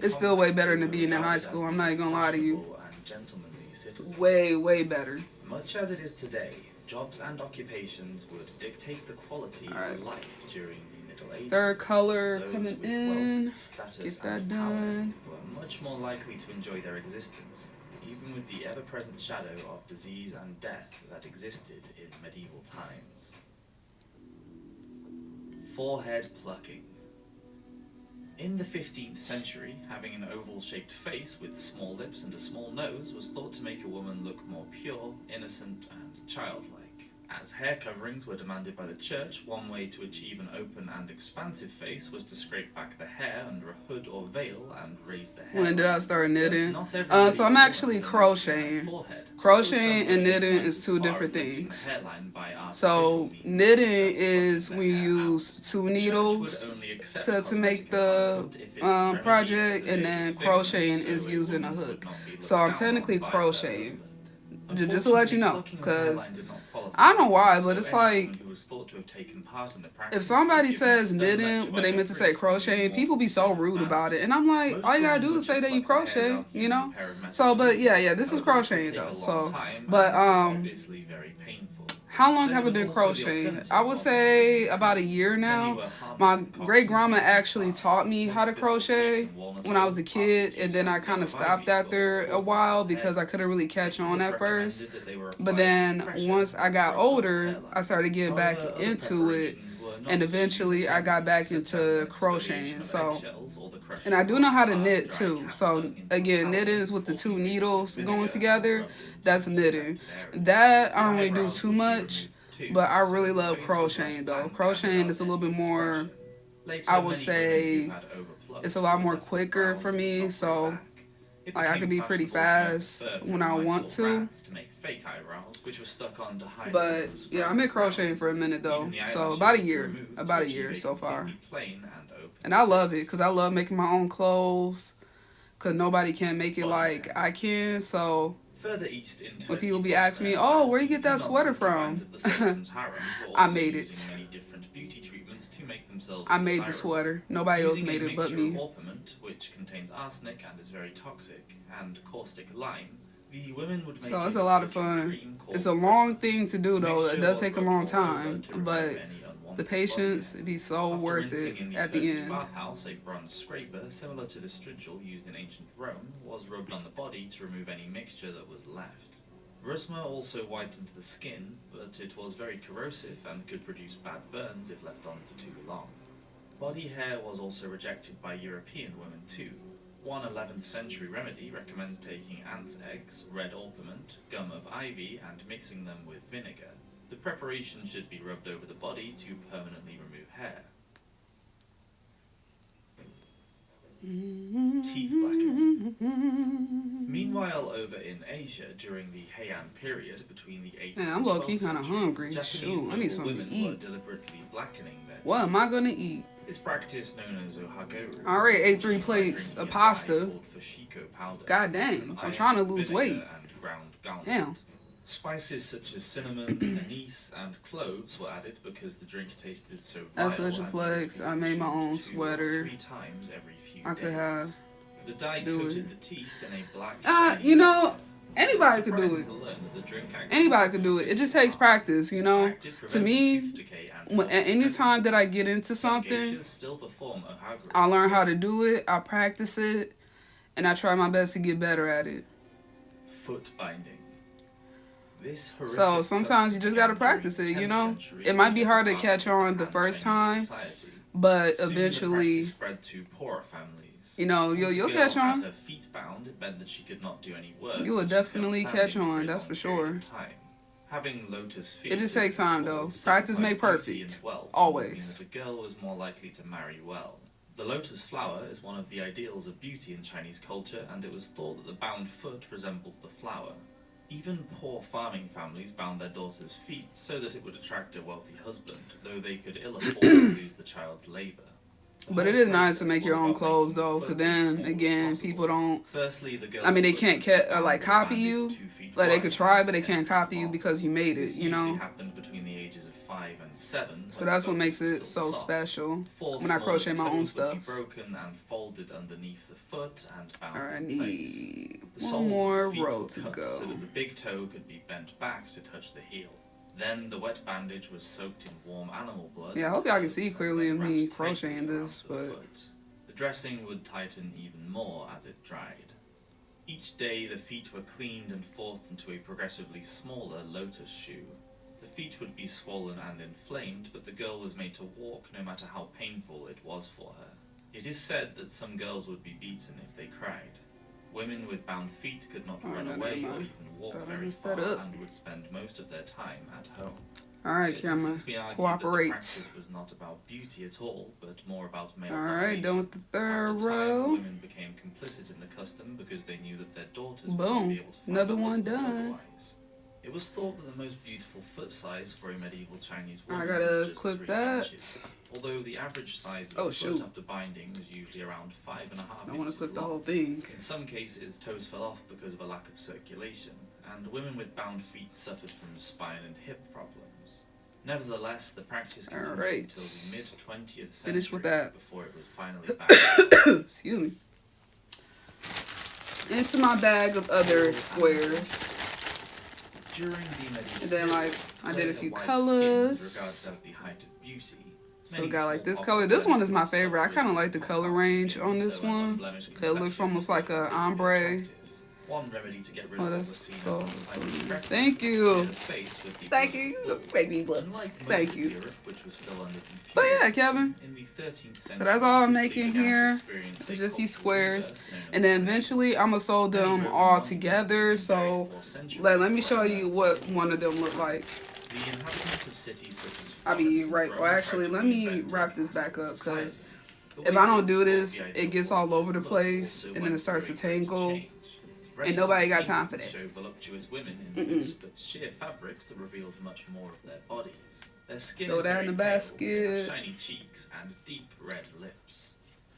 it's still way better than being in high school. I'm not even gonna lie to you. It's way better. Much as it is today, jobs and occupations would dictate the quality of life during the Middle Ages. Third color Those coming with in. wealth, status, Get that and power done. were much more likely to enjoy their existence, even with the ever-present shadow of disease and death that existed in medieval times. Forehead plucking. In the 15th century, having an oval-shaped face with small lips and a small nose was thought to make a woman look more pure, innocent, and childlike. As hair coverings were demanded by the church, one way to achieve an open and expansive face was to scrape back the hair under a hood or veil and raise the hair. When did I start knitting? Not everybody So I'm would actually want a crocheting. forehead. Crocheting So and knitting somebody is two went as different far as making things. the hairline by So artificial means, knitting such as is plucking when the hair you use out. two The church needles would only accept to make cosmetic the enhancement if it remediates project, the and then disfigurement, crocheting so is a using a woman would hook. not be looked So I'm down technically on by her crocheting. husband. Just to let you know, Unfortunately, because plucking the hairline did not qualify I don't know why, for but this, it's so anyone like, who was thought to have taken part in the if practice somebody was given a says stern lecture knitting, by but they their meant to say priest, crocheting, leaving people be more so concern rude than about it. vanity. And I'm like, Most all you gotta women do would is say just that you pluck their hairs crochet, out you using know? a pair of metal So, but tweezers. yeah, this is However, this would crocheting take a though. long So, time, but and was obviously very painful. how long Then have I there been was also the crocheting? alternative I would of say knitting. about a year Many now. were harmless My concoctions great grandma made from actually plants, taught me how to like thistle crochet seed and walnut when I was oil, a kid, parsnip and then I juice, kind and of yellow stopped ivy after were a all while sorts of because I couldn't really catch It on was at first. recommended that they were But applied then with pressure once I got for a plump older, hairline. I started getting back However, other into it, preparations were not and so easy eventually to I got back such as into an crocheting. exfoliation of So, eggshells or the crushing and I do of know how to hard, knit dry too. cast So dung into again, flour knitting is with the or two using needles vinegar going and together. rubbed into That's the knitting. affected area. That I The don't really do eyebrows too would be much, removed too, but I so really the love face would look crocheting though. blank and Crocheting without is a little any bit more, expression. Later, I would many women say, who had overplucked it's a lot would more let the quicker brows for not me. grow So back. It like I became can be pretty fashionable to use fast fur when from I mice want or to. rats to make fake eyebrows, which were stuck on to hide But those yeah, I've scraggly been crocheting brows. for a minute though. Even the So eyelashes about a would be year, removed to about a achieve year so far. completely plain and open And I love it face. because I love making my own clothes. Cause nobody can make it Body like hair. I can. So Further east in when people Turkey's be asking me, Western "Oh, Empire, where you get that female sweater concubines from?" of the Sultan's harem were I also made using it. many different beauty treatments to make themselves I made the desirable. sweater. Nobody else Using made a it but mixture of me. orpiment, which contains arsenic and is very toxic, and caustic lime, the women would make So it's a lot of liquid fun. cream called It's a long pressure. thing to do though. It Mixture does was take a rubbed long all over time, to remove but any the unwanted patience body hair. be so After worth rinsing it in at the Turkish end. bathhouse, a bronze scraper, similar to the strigil used in ancient Rome, was rubbed on the body to remove any mixture that was left. Rusma also whitened the skin, but it was very corrosive and could produce bad burns if left on for too long. Body hair was also rejected by European women too. One 11th century remedy recommends taking ants' eggs, red orpiment, gum of ivy, and mixing them with vinegar. The preparation should be rubbed over the body to permanently remove hair. Teeth blackening. Meanwhile, over in Asia, during the Heian period between the 8th Man, I'm and low-key 12th kinda century, hungry. Japanese Shoot, I need noble something to women eat. were deliberately blackening their What teeth. am I gonna eat? This practice, known as ohagoru, I already ate 3 which is plates drinking of a pasta. dye called fushiko powder, God dang, from I'm iron, trying to lose vinegar, weight. and ground garlic. Damn. Spices such as cinnamon, anise, and cloves were added because the drink tasted so vile. That's such a and flex. needed to I be made my consumed own 2 or sweater. 3 times every few I could days. have. The dye do coated it. the teeth in a black. You know, shiny anybody could do surprising it. to learn that the drink actually Anybody could do it. It just takes practice, you know. acted To prevented me, tooth decay and at any time that I get into something, geishas still perform ohagoru. I learn how to do it, I practice it, and I try my best to get better at it. Foot binding. This So horrific sometimes you just custom gotta practice during it, the you 10th know. century It might be hard to was catch on the Han first Chinese time, society. but Soon the eventually, practice spread to poorer families. you know, Once a you'll girl catch had on. her feet bound, it meant that she could not do any work. You will but she felt definitely standing catch for a on, that's long for period sure. of time. Having lotus feet. It just takes time, though. was Practice signified make beauty perfect. and wealth, Always. meaning that a girl was more likely to marry well. The lotus flower is one of the ideals of beauty in Chinese culture, and it was thought that the bound foot resembled the flower. Even poor farming families bound their daughters' feet so that it would attract a wealthy husband, though they could ill afford to lose the child's labor. The But it whole is nice to process make your was own about clothes, making though, the because foot as then, small as again, possible. people don't. Firstly, the girl's I mean, they foot can't would be bound like with copy bandage you. 2 feet Like, they wide could try, and but they 10 can't feet copy you long. because you made it, This you usually know. happened between the ages of 5 and 7. So when that's the what foot makes was it still so soft. special. 4 when I crochet smallest my own toes would be stuff. broken and folded underneath the foot and bound Alright, I in place. need The one soles of more the feet row were to cut go. so that the big toe could be bent back to touch the heel. Then the wet bandage was soaked in warm animal blood. Yeah, I hope y'all can and see then clearly of me wrapped tightly crocheting around this, the but foot. The dressing would tighten even more as it dried. Each day the feet were cleaned and forced into a progressively smaller lotus shoe. The feet would be swollen and inflamed, but the girl was made to walk no matter how painful it was for her. It is said that some girls would be beaten if they cried. Women with bound feet could not Oh, run no, away never or mind. even walk Thought I very messed far that up. and would spend most of their time at home. Alright, It has camera. since been argued Cooperate. that the practice was not about beauty at all, but more about male Alright, done with the third After time, row. women became complicit in the custom because they knew that their daughters would not Boom. be able to find Another a one husband done. otherwise. It was thought that the most beautiful foot size for a medieval Chinese I woman gotta was just clip 3 that. inches, although the average size of Oh, a foot shoot. after binding was usually around 5.5 I want to inches clip the long. whole thing. In some cases, toes fell off because of a lack of circulation, and women with bound feet suffered from spine and hip problems. Nevertheless, the practice continued Alright. until the mid-20th century Finish with that. before it was finally banned. Excuse me. Into my bag of other squares. During the medieval And then, like, period, I did a clay few white colors. skin was regarded as the height of beauty. So we got like this color. This one is my favorite. I kind of like the color range on this one. It looks almost like a ombre. One remedy to get rid Oh, of that's was seen so as sweet. unpleasant Thank you. practice to face with the Thank blood you. flow. Baby blush. Unlike most Thank of you. Europe, which was still under the But yeah, imperial Kevin. system, in the 13th century, So that's all I'm people making began to here. experience It's a just these cultural squares. rebirth known And then as eventually I'm going to sew them all together. So let me show you what one of them look like. the inhabitants of cities such as I'll be Florence, right. Rome, Well, actually, let me practically wrap this invented back up society. because The if way I don't to do explore this, the it ideal gets all over the was place also and then it starts to one great tangle. change. Ain't nobody got Races time for painted that. to show voluptuous women in loose but sheer fabrics that revealed much more of their bodies. Their skin Throw is that very in the pale, basket. they have shiny cheeks and deep red lips.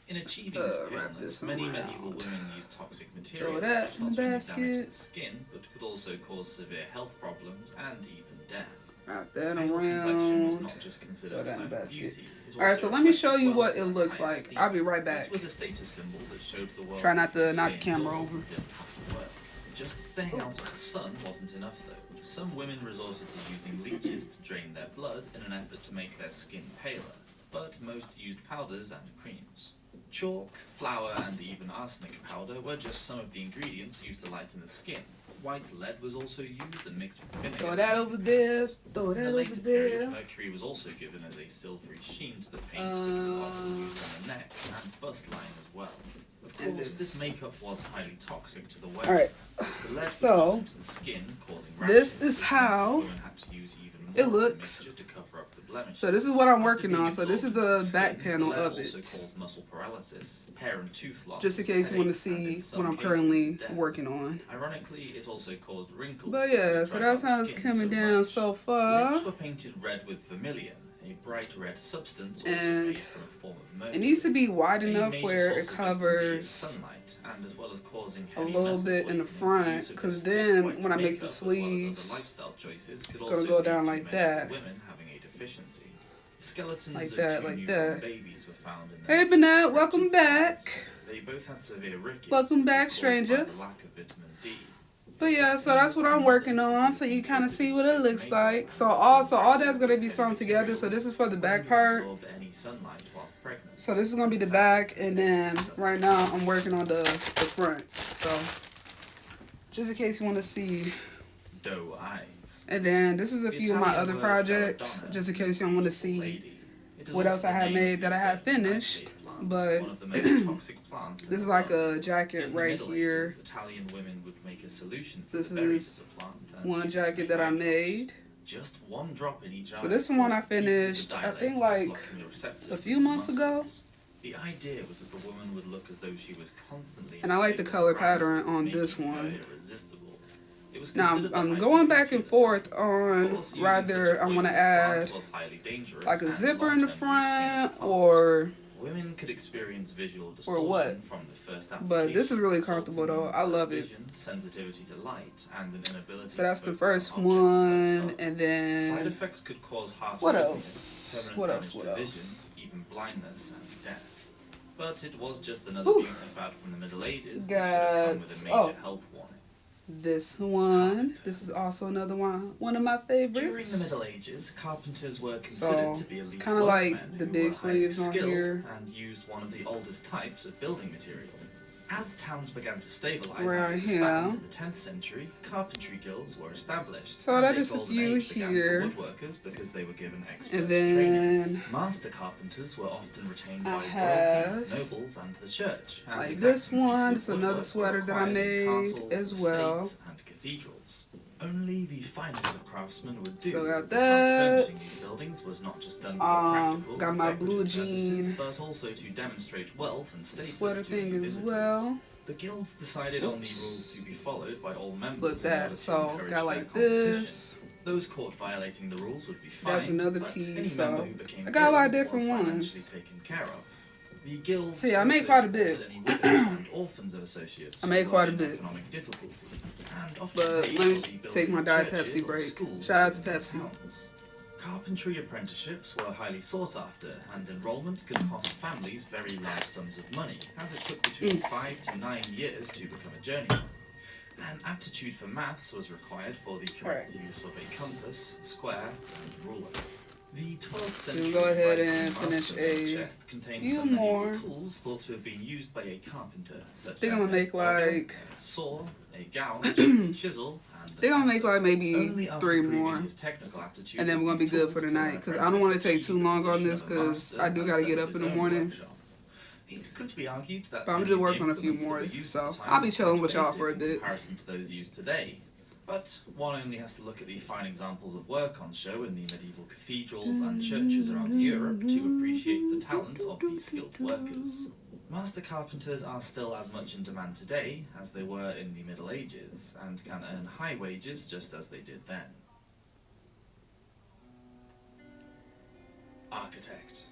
In achieving this Wrap paleness, this many around. medieval women used toxic material Throw that which in not the only damaged basket. the skin but could also cause severe health problems and even death. Wrap that Pale complexion was around. not just considered Throw a that in sign the of basket. beauty, it Alright, also so let me show reflected you what wealth it looks and high like. esteem. I'll be right back. It was a status symbol that showed the world Try not to that knock the staying camera indoors over. didn't have to work. Just staying out of the sun wasn't enough though. Some women resorted to using leeches to drain their blood in an effort to make their skin paler, but most used powders and creams. Chalk, flour, and even arsenic powder were just some of the ingredients used to lighten the skin. White lead was also used and mixed with vinegar. Throw that over there. Throw In the that over later period, there. mercury was also given as a silvery sheen to the paint that was often used on the neck and bust line as well. Of And course, this. this makeup was highly toxic to the wearer. Alright, The lead so, was into the skin, causing this rashes, is how women had to use even more it of the looks. mixture to cover up the blemishes. So this is what I'm After working being on. So this is absorbed into the back skin, panel lead of also it. caused muscle paralysis, hair and tooth loss, Just in case you want to headaches, and see in some what I'm cases, currently death. working on. Ironically, it also caused wrinkles. But because yeah, it so dried that's out the how it's skin coming so down much. so far. Lips were painted red with vermilion, a bright red substance also And made from a form of mercury. it needs to be wide A enough major where source it of vitamin D is covers sunlight, and as well as causing a heavy little metal bit in the poisoning, front, use of because this then white when I make makeup the as well as other sleeves, lifestyle choices could it's gonna also go lead down to like many that. women having a deficiency. Skeletons Like of that, two like newborn that. babies were found in Hey, their Bernard, welcome respective back. bodies. They both had severe rickets, Welcome back, caused by stranger. the lack of vitamin D. But yeah, so that's what I'm working on. So you kind of see what it looks like. So all that's gonna be sewn together. So this is for the back part. So this is gonna be the back, and then right now I'm working on the front. So just in case you want to see. Doe eyes. And then this is a few of my other projects, just in case you want to see what else I have made that I have finished. But this is like a jacket right here. Italian women would make a solution for This the berries is of the plant and one use jacket that I made. just one drop in each So this one I eye finished, caused I the think, dilate, like, blocking the receptors a few of the months ago. muscles. The idea was that the woman would look as though she was constantly And I like the in color state of pattern arousal, on making this her one. irresistible. It was Now considered the I'm height going of back and beauty forth of on course, using rather such a I want to poison add plant was highly dangerous like a and zipper in the long-term use front can or women could experience visual distortion what. from the first application. But this is really resulting comfortable though. in I love it. vision, sensitivity to light, and an inability So that's to the focus first on objects one, close up. and Side then effects could cause heart what arrhythmias, else? permanent What damage else? to What vision, else? even blindness and death. But it was just another Whew. beauty fad from the Middle Ages that should have come with a major Got health warning. this one. This is also another one of my favorites. During the Middle Ages, carpenters were considered So to be elite it's kind of like workmen the who big were highly sleeves on skilled here. and used one of the oldest types of building material. As towns began to stabilize Right and here. expand in the 10th century, carpentry guilds were established. So and that's a just a golden few age began here. for woodworkers because they were given expert And training. then Master carpenters were often retained by I royalty, have nobles, and the church. As like exacting this pieces one. of It's another woodwork were sweater that I required in made castles, as well. estates, and cathedrals. Only the finest of craftsmen would do. So got because that. furnishing these buildings was not just done for practical, Got my decorative blue purposes, jean but also to demonstrate wealth and status sweater to thing new as visitors. well. The guilds decided on the rules to be followed by all members. Look in order that. to So encourage got fair like competition. this. Those caught violating the rules would be fined. That's another but piece, any so member who became I got a lot of ill different was ones. financially taken care of. The guilds See, I made also quite a bit. supported any widows and orphans of associates I made who quite were a in bit. economic difficulty, and often But paid let me for the take my building of Diet churches Pepsi or break. schools Shout out to within Pepsi. towns. Carpentry apprenticeships were highly sought after, and enrollment could cost families very large sums of money, as it took between 5 to 9 years to become a journeyman. An aptitude for maths was required for the correct use of a compass, square, and ruler. The 12th century we'll go ahead Viking and finish master's a chest contained few some medieval more. tools thought to have been used by a carpenter, such They're as gonna make a auger, like a saw, a gouge, a chisel, and a they're gonna make pencil. like maybe Only after 3 proving more. his technical aptitude And then we're gonna be with good these for the tools, night, could because an I don't want to apprentice take too achieve the long on position this, of a because master I do and gotta set get up up in his the own morning. workshop. It could be argued that But I'm the just working on a implements few that more, were used so at the time I'll be were chilling quite with y'all basic for a in bit. comparison to those used today. But one only has to look at the fine examples of work on show in the medieval cathedrals and churches around Europe to appreciate the talent of these skilled workers. Master carpenters are still as much in demand today as they were in the Middle Ages, and can earn high wages just as they did then. Architect.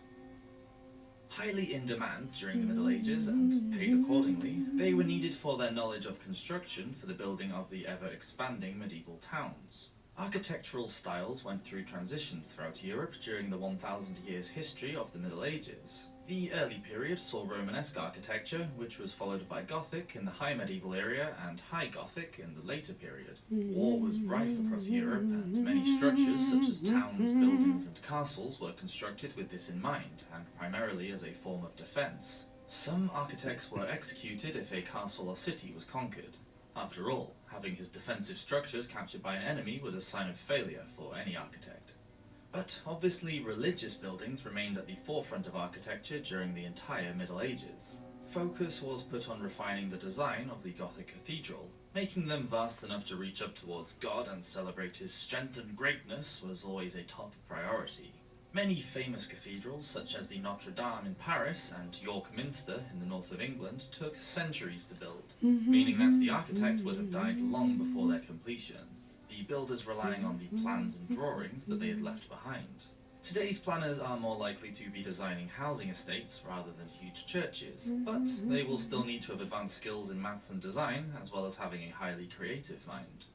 Highly in demand during the Middle Ages and paid accordingly, they were needed for their knowledge of construction for the building of the ever-expanding medieval towns. Architectural styles went through transitions throughout Europe during the 1,000 years history of the Middle Ages. The early period saw Romanesque architecture, which was followed by Gothic in the High Medieval area and High Gothic in the later period. War was rife across Europe, and many structures such as towns, buildings, and castles were constructed with this in mind, and primarily as a form of defense. Some architects were executed if a castle or city was conquered. After all, having his defensive structures captured by an enemy was a sign of failure for any architect. But obviously religious buildings remained at the forefront of architecture during the entire Middle Ages. Focus was put on refining the design of the Gothic cathedral. Making them vast enough to reach up towards God and celebrate his strength and greatness was always a top priority. Many famous cathedrals, such as the Notre Dame in Paris and York Minster in the north of England, took centuries to build, meaning that the architect would have died long before their completion, the builders relying on the plans and drawings that they had left behind. Today's planners are more likely to be designing housing estates rather than huge churches, but they will still need to have advanced skills in maths and design, as well as having a highly creative mind.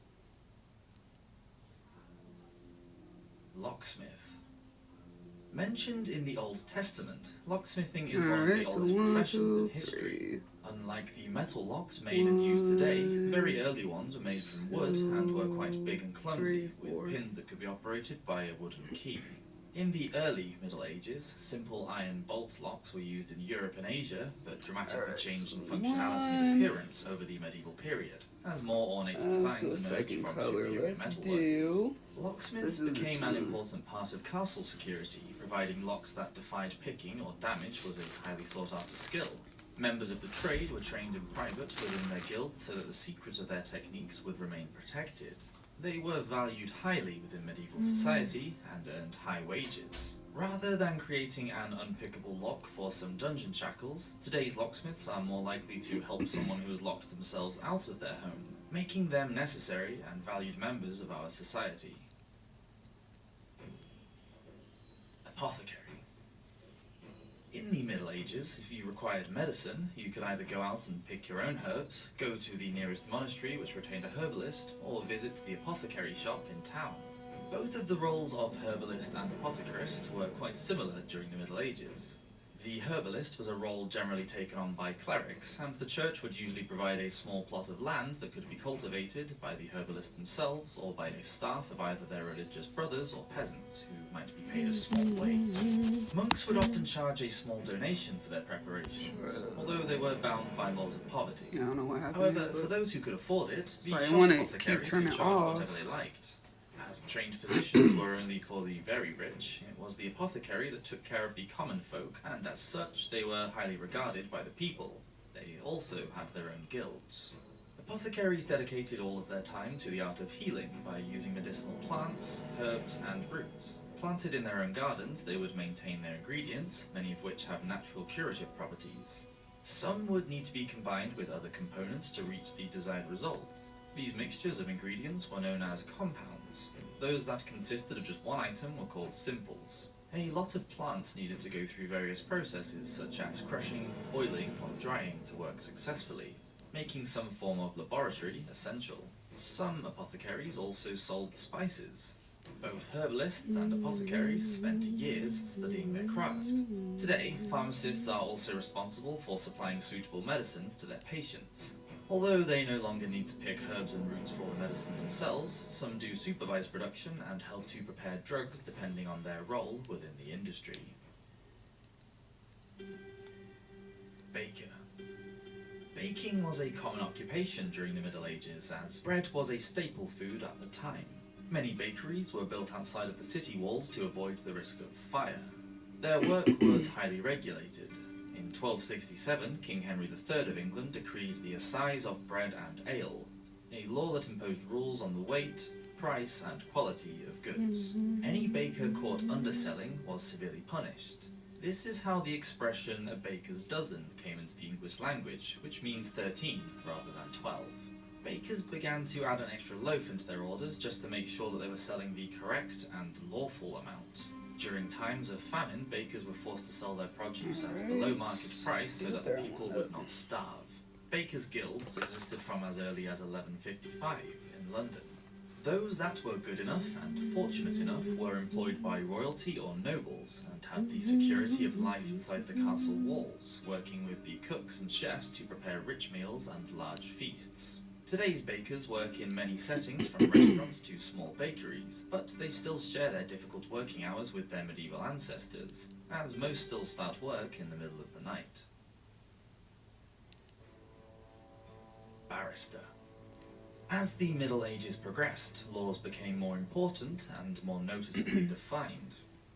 Locksmith. Mentioned in the Old Testament, locksmithing is one of the Alright, so oldest 1, professions 2, in history. 3. Unlike the metal locks made and used today, very early ones were made from wood and were quite big and clumsy, 3, 4. with pins that could be operated by a wooden key. In the early Middle Ages, simple iron bolt locks were used in Europe and Asia, but dramatically Alright, changed in so functionality 1. and appearance over the medieval period, as more ornate Let's designs do a emerged second from color. superior Let's metalworkers. do. Locksmiths This is became an one. important part of castle security, providing locks that defied picking or damage was a highly sought-after skill. Members of the trade were trained in private within their guilds so that the secrets of their techniques would remain protected. They were valued highly within medieval society and earned high wages. Rather than creating an unpickable lock for some dungeon shackles, today's locksmiths are more likely to help someone who has locked themselves out of their home, making them necessary and valued members of our society. Apothecary. In the Middle Ages, if you required medicine, you could either go out and pick your own herbs, go to the nearest monastery which retained a herbalist, or visit the apothecary shop in town. Both of the roles of herbalist and apothecarist were quite similar during the Middle Ages. The herbalist was a role generally taken on by clerics, and the church would usually provide a small plot of land that could be cultivated by the herbalist themselves or by a staff of either their religious brothers or peasants, who might be paid a small wage. Monks would often charge a small donation for their preparations, although they were bound by laws of poverty. Yeah, I don't know what happened. However, here, for those who could afford it, the Sorry, I shop wanna apothecary keep turning could charge off. whatever they liked. As trained physicians were only for the very rich, it was the apothecary that took care of the common folk, and as such, they were highly regarded by the people. They also had their own guilds. Apothecaries dedicated all of their time to the art of healing by using medicinal plants, herbs, and roots. Planted in their own gardens, they would maintain their ingredients, many of which have natural curative properties. Some would need to be combined with other components to reach the desired results. These mixtures of ingredients were known as compounds. Those that consisted of just one item were called simples. A lot of plants needed to go through various processes such as crushing, boiling, or drying to work successfully, making some form of laboratory essential. Some apothecaries also sold spices. Both herbalists and apothecaries spent years studying their craft. Today, pharmacists are also responsible for supplying suitable medicines to their patients. Although they no longer need to pick herbs and roots for the medicine themselves, some do supervise production and help to prepare drugs depending on their role within the industry. Baker. Baking was a common occupation during the Middle Ages, as bread was a staple food at the time. Many bakeries were built outside of the city walls to avoid the risk of fire. Their work was highly regulated. In 1267, King Henry III of England decreed the assize of bread and ale, a law that imposed rules on the weight, price, and quality of goods. Any baker caught underselling was severely punished. This is how the expression "a baker's dozen" came into the English language, which means 13 rather than 12. Bakers began to add an extra loaf into their orders just to make sure that they were selling the correct and lawful amount. During times of famine, bakers were forced to sell their produce at below market price so that the people would not starve. Bakers' guilds existed from as early as 1155 in London. Those that were good enough and fortunate enough were employed by royalty or nobles and had the security of life inside the castle walls, working with the cooks and chefs to prepare rich meals and large feasts. Today's bakers work in many settings, from restaurants to small bakeries, but they still share their difficult working hours with their medieval ancestors, as most still start work in the middle of the night. Barrister. As the Middle Ages progressed, laws became more important and more noticeably defined.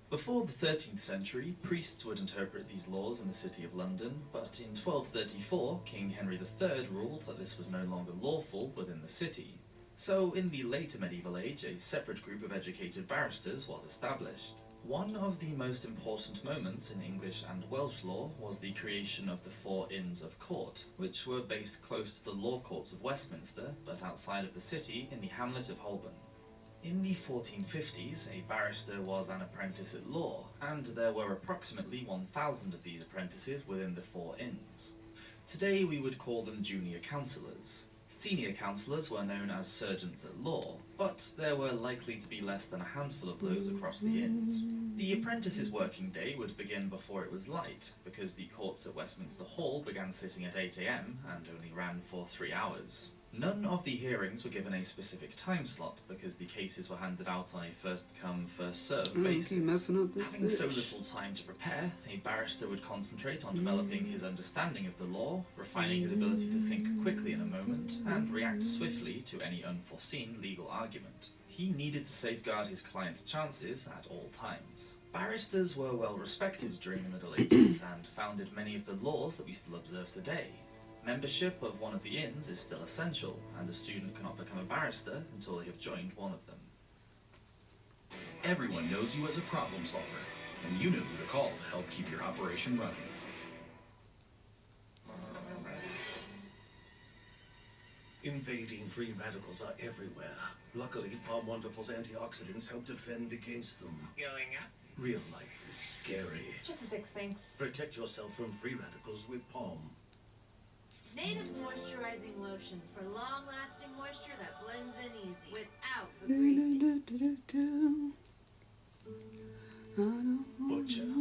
Before the 13th century, priests would interpret these laws in the City of London, but in 1234, King Henry III ruled that this was no longer lawful within the city. So, in the later medieval age, a separate group of educated barristers was established. One of the most important moments in English and Welsh law was the creation of the 4 Inns of Court, which were based close to the law courts of Westminster, but outside of the city in the hamlet of Holborn. In the 1450s, a barrister was an apprentice at law, and there were approximately 1,000 of these apprentices within the 4 inns. Today we would call them junior counsellors. Senior counsellors were known as sergeants at law, but there were likely to be less than a handful of those across the inns. The apprentice's working day would begin before it was light, because the courts at Westminster Hall began sitting at 8 AM and only ran for 3 hours. None of the hearings were given a specific time slot because the cases were handed out on a first-come, first-served basis. Keep messing up this Having so stitch. little time to prepare, a barrister would concentrate on developing his understanding of the law, refining his ability to think quickly in a moment, and react swiftly to any unforeseen legal argument. He needed to safeguard his client's chances at all times. Barristers were well respected during the Middle Ages and founded many of the laws that we still observe today. Membership of one of the inns is still essential, and a student cannot become a barrister until they have joined one of them. Everyone knows you as a problem solver, and you know who to call to help keep your operation running. Invading free radicals are everywhere. Luckily, Palm Wonderful's antioxidants help defend against them. Going up? Real life is scary. Just a 6, thanks. Protect yourself from free radicals with Palm. Native's moisturizing lotion for long-lasting moisture that blends in easy without the greasy. Butcher.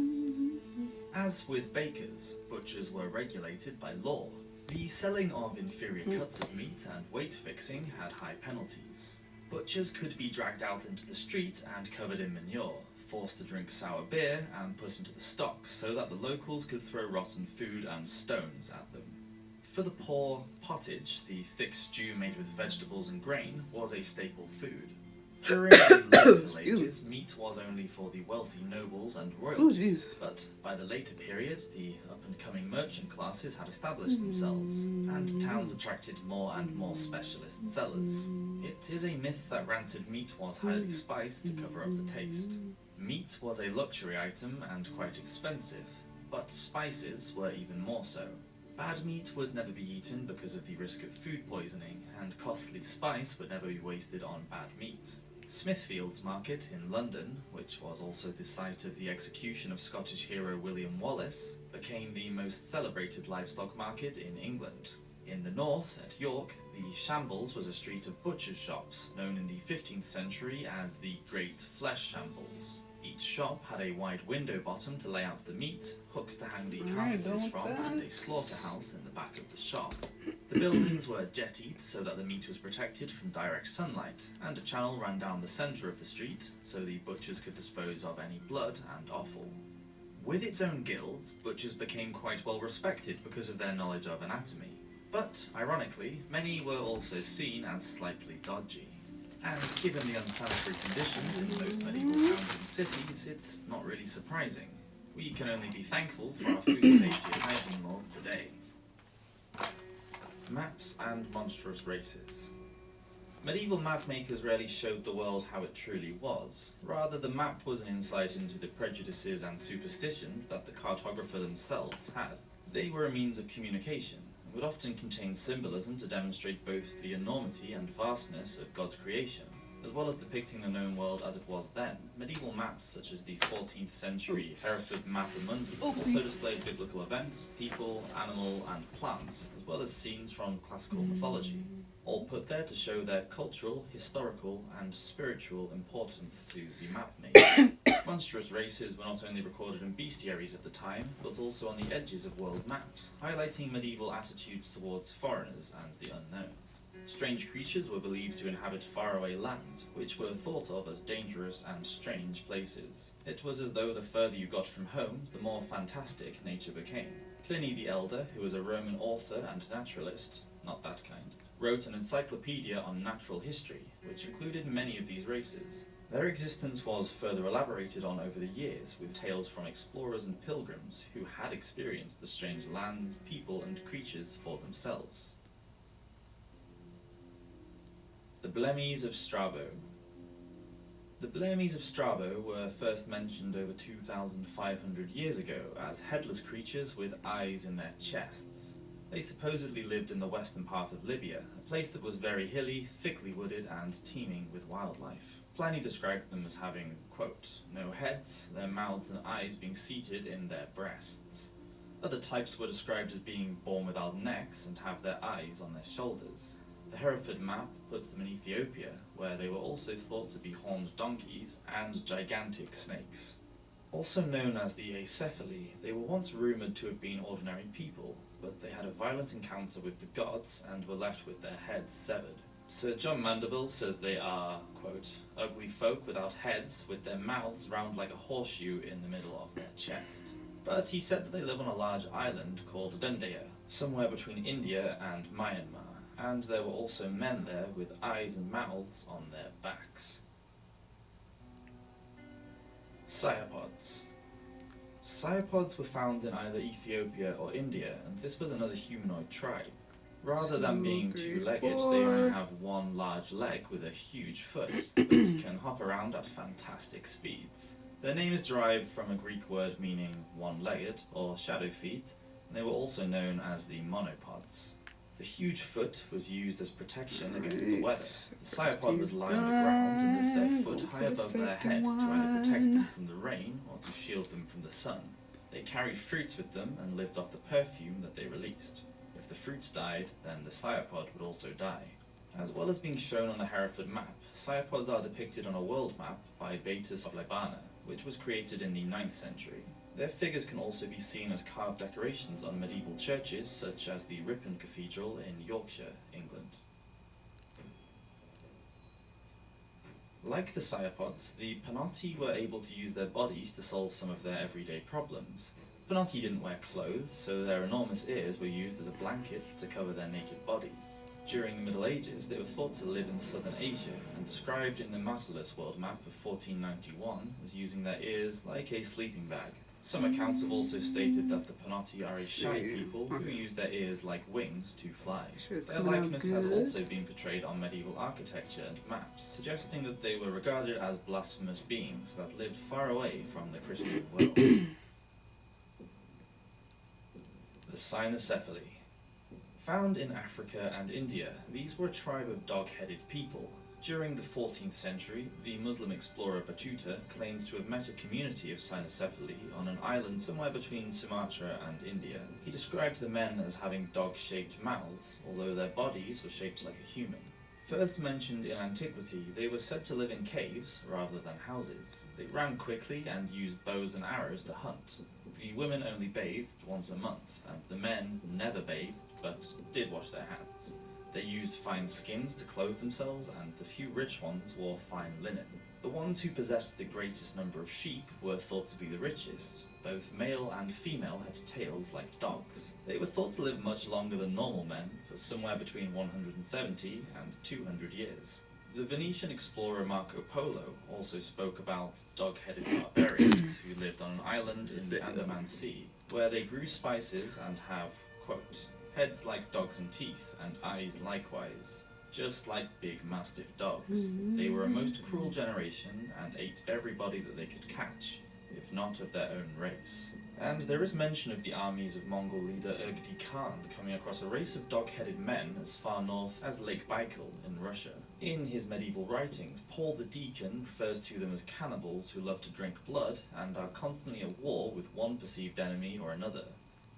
As with bakers, butchers were regulated by law. The selling of inferior cuts of meat and weight fixing had high penalties. Butchers could be dragged out into the street and covered in manure, forced to drink sour beer and put into the stocks so that the locals could throw rotten food and stones at them. For the poor, pottage, the thick stew made with vegetables and grain, was a staple food. During the lower Middle Ages, meat was only for the wealthy nobles and royalty, but by the later periods, the up-and-coming merchant classes had established themselves, and towns attracted more and more specialist sellers. It is a myth that rancid meat was highly spiced to cover up the taste. Meat was a luxury item and quite expensive, but spices were even more so. Bad meat would never be eaten because of the risk of food poisoning, and costly spice would never be wasted on bad meat. Smithfield's Market in London, which was also the site of the execution of Scottish hero William Wallace, became the most celebrated livestock market in England. In the north, at York, the Shambles was a street of butchers' shops, known in the 15th century as the Great Flesh Shambles. Each shop had a wide window bottom to lay out the meat, hooks to hang the carcasses from, and a slaughterhouse in the back of the shop. The buildings were jettied so that the meat was protected from direct sunlight, and a channel ran down the centre of the street so the butchers could dispose of any blood and offal. With its own guild, butchers became quite well respected because of their knowledge of anatomy. But, ironically, many were also seen as slightly dodgy. And given the unsanitary conditions in most medieval towns and cities, it's not really surprising. We can only be thankful for our food safety and hygiene laws today. Maps and monstrous races. Medieval map makers rarely showed the world how it truly was. Rather, the map was an insight into the prejudices and superstitions that the cartographer themselves had. They were a means of communication, and would often contain symbolism to demonstrate both the enormity and vastness of God's creation, as well as depicting the known world as it was then. Medieval maps, such as the 14th century Hereford Mappa Mundi, also displayed biblical events, people, animal, and plants, as well as scenes from classical mythology, all put there to show their cultural, historical, and spiritual importance to the map maker. Monstrous races were not only recorded in bestiaries at the time, but also on the edges of world maps, highlighting medieval attitudes towards foreigners and the unknown. Strange creatures were believed to inhabit faraway lands, which were thought of as dangerous and strange places. It was as though the further you got from home, the more fantastic nature became. Pliny the Elder, who was a Roman author and naturalist, not that kind, wrote an encyclopedia on natural history, which included many of these races. Their existence was further elaborated on over the years, with tales from explorers and pilgrims who had experienced the strange lands, people, and creatures for themselves. The Blemmies of Strabo. The Blemmies of Strabo were first mentioned over 2,500 years ago as headless creatures with eyes in their chests. They supposedly lived in the western part of Libya, a place that was very hilly, thickly wooded, and teeming with wildlife. Pliny described them as having, quote, no heads, their mouths and eyes being seated in their breasts. Other types were described as being born without necks and have their eyes on their shoulders. The Hereford map puts them in Ethiopia, where they were also thought to be horned donkeys and gigantic snakes. Also known as the Acephali, they were once rumoured to have been ordinary people, but they had a violent encounter with the gods and were left with their heads severed. Sir John Mandeville says they are, quote, ugly folk without heads, with their mouths round like a horseshoe in the middle of their chest. But he said that they live on a large island called Dundaya, somewhere between India and Myanmar, and there were also men there with eyes and mouths on their backs. Cyapods. Cyapods were found in either Ethiopia or India, and this was another humanoid tribe. Rather than being two-legged, they only have one large leg with a huge foot, but can hop around at fantastic speeds. Their name is derived from a Greek word meaning one-legged, or shadow feet, and they were also known as the monopods. The huge foot was used as protection against the weather. The cyapod would lie on the ground and lift their foot high above their head to either protect them from the rain or to shield them from the sun. They carried fruits with them and lived off the perfume that they released. If the fruits died, then the cyapod would also die. As well as being shown on the Hereford map, cyapods are depicted on a world map by Beatus of Libana, which was created in the 9th century. Their figures can also be seen as carved decorations on medieval churches such as the Ripon Cathedral in Yorkshire, England. Like the Cyapods, the Panotti were able to use their bodies to solve some of their everyday problems. Panotti didn't wear clothes, so their enormous ears were used as a blanket to cover their naked bodies. During the Middle Ages, they were thought to live in southern Asia, and described in the Marcellus world map of 1491 as using their ears like a sleeping bag. Some accounts have also stated that the Panotti are a shy people who use their ears like wings to fly. Their likeness has also been portrayed on medieval architecture and maps, suggesting that they were regarded as blasphemous beings that lived far away from the Christian world. The Cynocephaly. Found in Africa and India, these were a tribe of dog-headed people. During the 14th century, the Muslim explorer Batuta claims to have met a community of Cynocephaly on an island somewhere between Sumatra and India. He described the men as having dog-shaped mouths, although their bodies were shaped like a human. First mentioned in antiquity, they were said to live in caves rather than houses. They ran quickly and used bows and arrows to hunt. The women only bathed once a month, and the men never bathed, but did wash their hands. They used fine skins to clothe themselves, and the few rich ones wore fine linen. The ones who possessed the greatest number of sheep were thought to be the richest. Both male and female had tails like dogs. They were thought to live much longer than normal men, for somewhere between 170 and 200 years. The Venetian explorer Marco Polo also spoke about dog-headed barbarians who lived on an island in the Andaman Sea, where they grew spices and have, quote, heads like dogs and teeth, and eyes likewise, just like big mastiff dogs. They were a most cruel generation, and ate everybody that they could catch, if not of their own race. And there is mention of the armies of Mongol leader Ürgedi Khan coming across a race of dog-headed men as far north as Lake Baikal in Russia. In his medieval writings, Paul the Deacon refers to them as cannibals who love to drink blood and are constantly at war with one perceived enemy or another.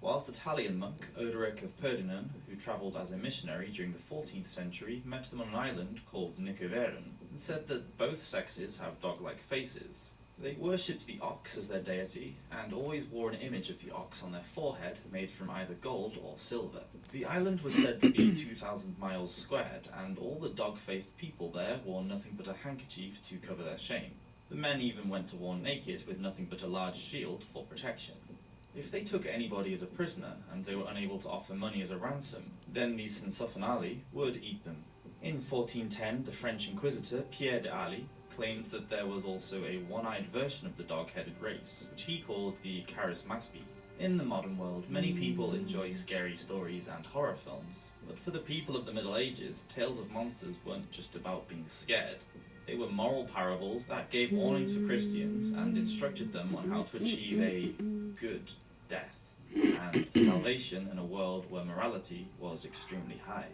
Whilst Italian monk Odoric of Perdinon, who travelled as a missionary during the 14th century, met them on an island called Nicoveren, and said that both sexes have dog-like faces. They worshipped the ox as their deity, and always wore an image of the ox on their forehead, made from either gold or silver. The island was said to be 2,000 miles squared, and all the dog-faced people there wore nothing but a handkerchief to cover their shame. The men even went to war naked with nothing but a large shield for protection. If they took anybody as a prisoner, and they were unable to offer money as a ransom, then the Cynocephaly would eat them. In 1410, the French Inquisitor Pierre d'Ali claimed that there was also a one-eyed version of the dog-headed race, which he called the Charismaspi. In the modern world, many people enjoy scary stories and horror films, but for the people of the Middle Ages, tales of monsters weren't just about being scared. They were moral parables that gave warnings for Christians and instructed them on how to achieve a good death and salvation in a world where morality was extremely high.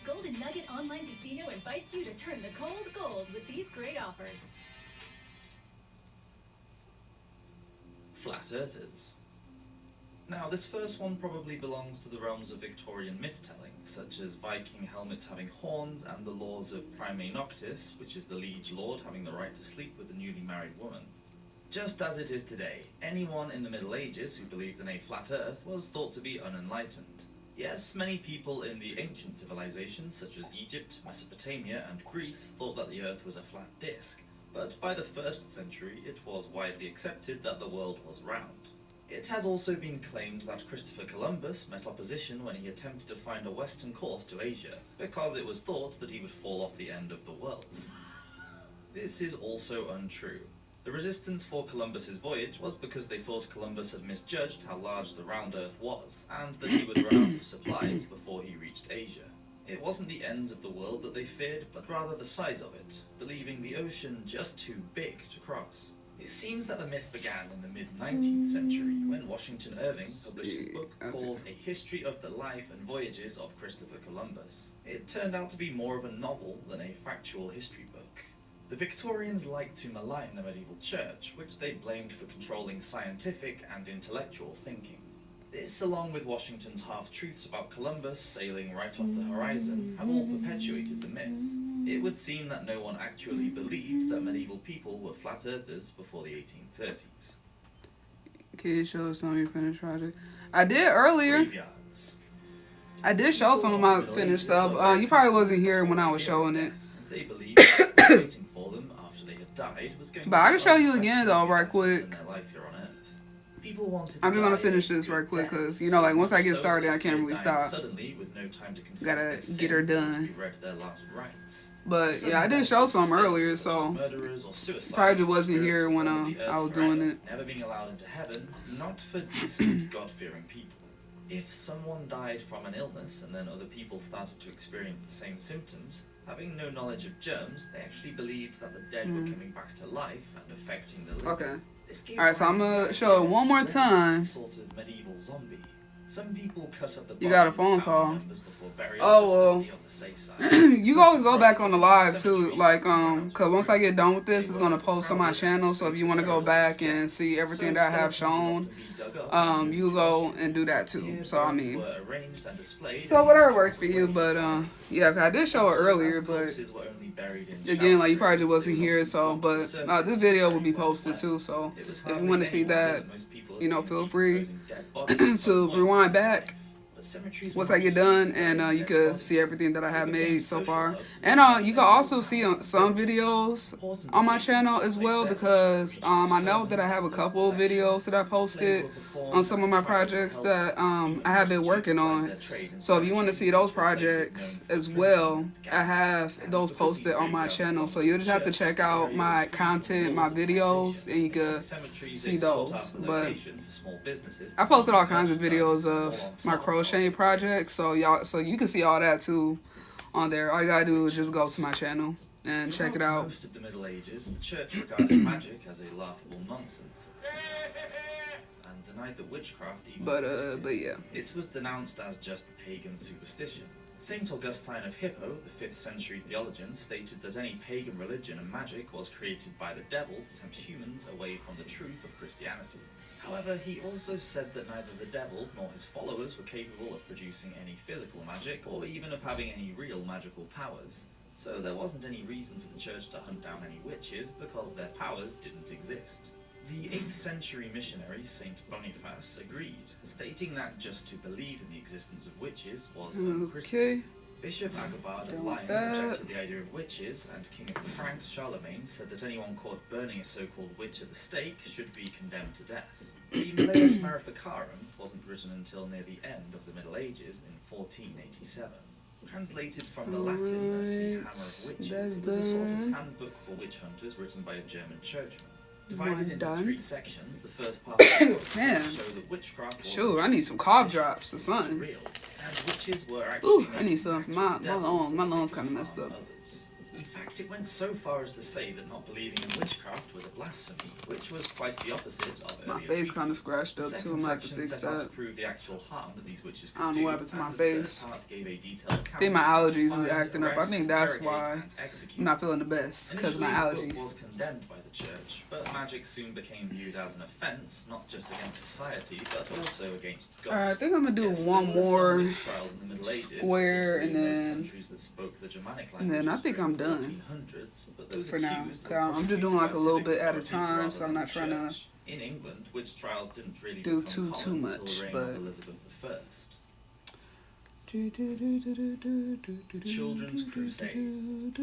Golden Nugget Online Casino invites you to turn the cold gold with these great offers. Flat Earthers. Now, this first one probably belongs to the realms of Victorian myth-telling, such as Viking helmets having horns and the laws of Prime Noctis, which is the liege lord having the right to sleep with a newly married woman. Just as it is today, anyone in the Middle Ages who believed in a flat Earth was thought to be unenlightened. Yes, many people in the ancient civilizations such as Egypt, Mesopotamia, and Greece thought that the Earth was a flat disk, but by the 1st century it was widely accepted that the world was round. It has also been claimed that Christopher Columbus met opposition when he attempted to find a western course to Asia, because it was thought that he would fall off the end of the world. This is also untrue. The resistance for Columbus's voyage was because they thought Columbus had misjudged how large the round Earth was, and that he would run out of supplies before he reached Asia. It wasn't the ends of the world that they feared, but rather the size of it, believing the ocean just too big to cross. It seems that the myth began in the mid-19th century, when Washington Irving published his book called A History of the Life and Voyages of Christopher Columbus. It turned out to be more of a novel than a factual history book. The Victorians liked to malign the medieval church, which they blamed for controlling scientific and intellectual thinking. This, along with Washington's half-truths about Columbus sailing right off the horizon, have all perpetuated the myth. It would seem that no one actually believed that medieval people were flat earthers before the 1830s. Kids show some of your finished project. I did earlier. Graveyards. I did show some of my finished stuff. You probably wasn't here when I was showing it. As they believed that waiting for them after they had died was going But to I be can show you much again, more though, right interesting quick. than their life here on Earth. People wanted I'm just die gonna finish a this good right quick, death, because, you know, like, once I get so started, I if can't they really died stop. suddenly with no time to confess Gotta their get her sins done. and read their last rites. But, yeah, I did show some earlier, so Murderers or suicides, probably just wasn't here when spirits of the I was earth doing forever, it. never being allowed into heaven, not for decent, God-fearing people. If someone died from an illness and then other people started to experience the same symptoms, having no knowledge of germs, they actually believed that the dead were coming back to life and affecting the living. Okay. This gave Alright, so rise I'm to the gonna idea show it one more of time. sort of medieval zombie. Some people cut up the You got a body phone of family call. members before burial Oh, just to well. be on the safe side. You can always go back on the live too, like, cause once I get done with this, it's gonna post on my channel. So if you want to go back and see everything that I have shown, you go and do that too. So I mean, so whatever works for you. But yeah, 'cause I did show it earlier, but again, like, you probably just wasn't here. So, but this video will be posted too. So if you want to see that, you know, feel free to rewind back once I get done, and you could see everything that I have made so far. And you can also see some videos on my channel as well, because I know that I have a couple of videos that I posted on some of my projects that I have been working on. So if you want to see those projects as well, I have those posted on my channel. So you'll just have to check out my content, my videos, and you can see those. But I posted all kinds of videos of my crocheting projects, so you can see all that too on there. All you gotta do is just go to my channel and check it out. Most of the Middle Ages, the church regarded magic as a laughable nonsense and denied that witchcraft even existed. But yeah. It was denounced as just pagan superstition. Saint Augustine of Hippo, the 5th century theologian, stated that any pagan religion and magic was created by the devil to tempt humans away from the truth of Christianity. However, he also said that neither the devil nor his followers were capable of producing any physical magic or even of having any real magical powers. So there wasn't any reason for the church to hunt down any witches because their powers didn't exist. The 8th century missionary Saint Boniface agreed, stating that just to believe in the existence of witches was unchristian. Okay. Bishop Agobard of Done with Lyons that. rejected the idea of witches, and King of the Franks Charlemagne said that anyone caught burning a so-called witch at the stake should be condemned to death. The Malleus Maleficarum wasn't written until near the end of the Middle Ages in 1487. Translated from the Latin as the Hammer of Witches, it was a sort of handbook for witch hunters written by a German churchman. Divided into 3 sections, the first part of the book Man. showed that witchcraft was Sure, I need some cough drops or something. real, and witches were actually Ooh, I made need to some. act My with devils lungs that kind of could messed harm up. others. In fact, it went so far as to say that not believing in witchcraft was a blasphemy, which was quite the opposite of My earlier face kind of treatises. scratched The up too. second I'm gonna have to section fix set out that. to prove the actual harm that these witches could I don't know do, what happened to my and the third face. part gave a detailed account I think my of how to allergies is find, acting up. I arrest, think that's interrogate, why and execute I'm not feeling the best, because of my Initially, the book allergies. was condemned by the church, but magic soon became viewed as an offence, not just against society, but also against God. Alright, I think I'm gonna do Yes, one there were some more witch trials in the Middle Ages, square, particularly and in those then countries that spoke the Germanic and then I languages think I'm during the done 1400s, but those for now. accused 'Cause were I'm just doing prosecuted like a by little civic bit at a authorities time, rather so I'm than not the trying to church. In England, witch trials didn't really do become too common much, until the reign but of Elizabeth I. Children's Crusade.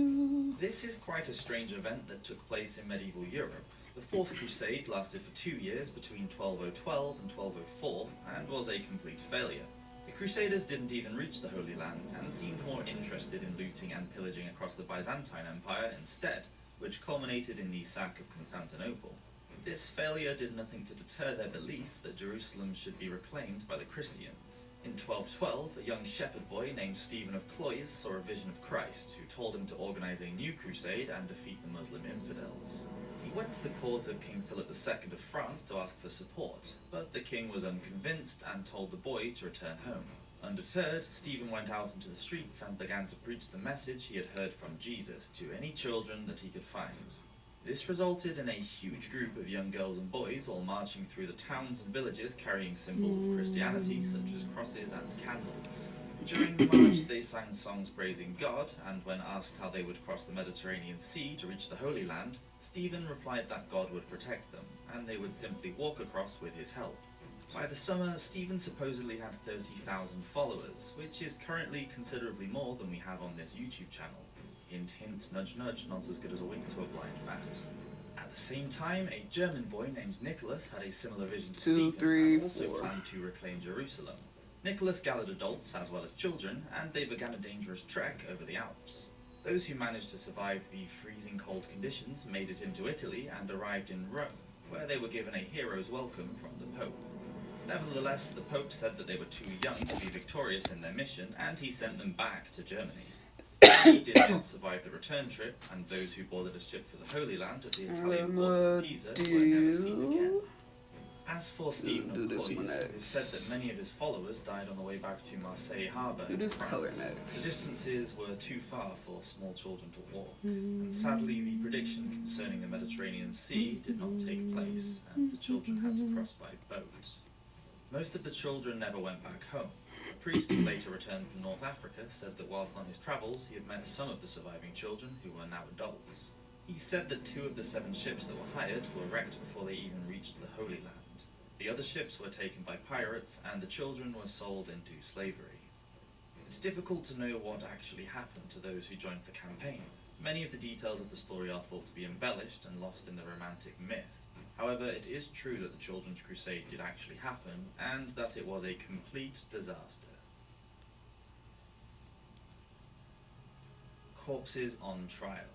This is quite a strange event that took place in medieval Europe. The Fourth Crusade lasted for 2 years between 1212 and 1204 and was a complete failure. The Crusaders didn't even reach the Holy Land and seemed more interested in looting and pillaging across the Byzantine Empire instead, which culminated in the sack of Constantinople. This failure did nothing to deter their belief that Jerusalem should be reclaimed by the Christians. In 1212, a young shepherd boy named Stephen of Cloyes saw a vision of Christ, who told him to organize a new crusade and defeat the Muslim infidels. He went to the court of King Philip II of France to ask for support, but the king was unconvinced and told the boy to return home. Undeterred, Stephen went out into the streets and began to preach the message he had heard from Jesus to any children that he could find. This resulted in a huge group of young girls and boys all marching through the towns and villages carrying symbols of Christianity such as crosses and candles. During the march they sang songs praising God, and when asked how they would cross the Mediterranean Sea to reach the Holy Land, Stephen replied that God would protect them, and they would simply walk across with his help. By the summer, Stephen supposedly had 30,000 followers, which is currently considerably more than we have on this YouTube channel. Hint hint, nudge nudge, not as good as a wink to a blind man. At the same time, a German boy named Nicholas had a similar vision to Stephen and also planned to reclaim Jerusalem. Nicholas gathered adults as well as children, and they began a dangerous trek over the Alps. Those who managed to survive the freezing cold conditions made it into Italy and arrived in Rome, where they were given a hero's welcome from the Pope. Nevertheless, the Pope said that they were too young to be victorious in their mission, and he sent them back to Germany. He did not survive the return trip, and those who boarded a ship for the Holy Land at the Italian port of Pisa were never seen again. As for Stephen of Blois, it is said that many of his followers died on the way back to Marseille harbour in France. The distances were too far for small children to walk, and sadly the prediction concerning the Mediterranean Sea did not take place, and the children had to cross by boat. Most of the children never went back home. A priest who later returned from North Africa said that whilst on his travels he had met some of the surviving children who were now adults. He said that 2 of the 7 ships that were hired were wrecked before they even reached the Holy Land. The other ships were taken by pirates, and the children were sold into slavery. It's difficult to know what actually happened to those who joined the campaign. Many of the details of the story are thought to be embellished and lost in the romantic myth. However, it is true that the Children's Crusade did actually happen, and that it was a complete disaster. Corpses on trial.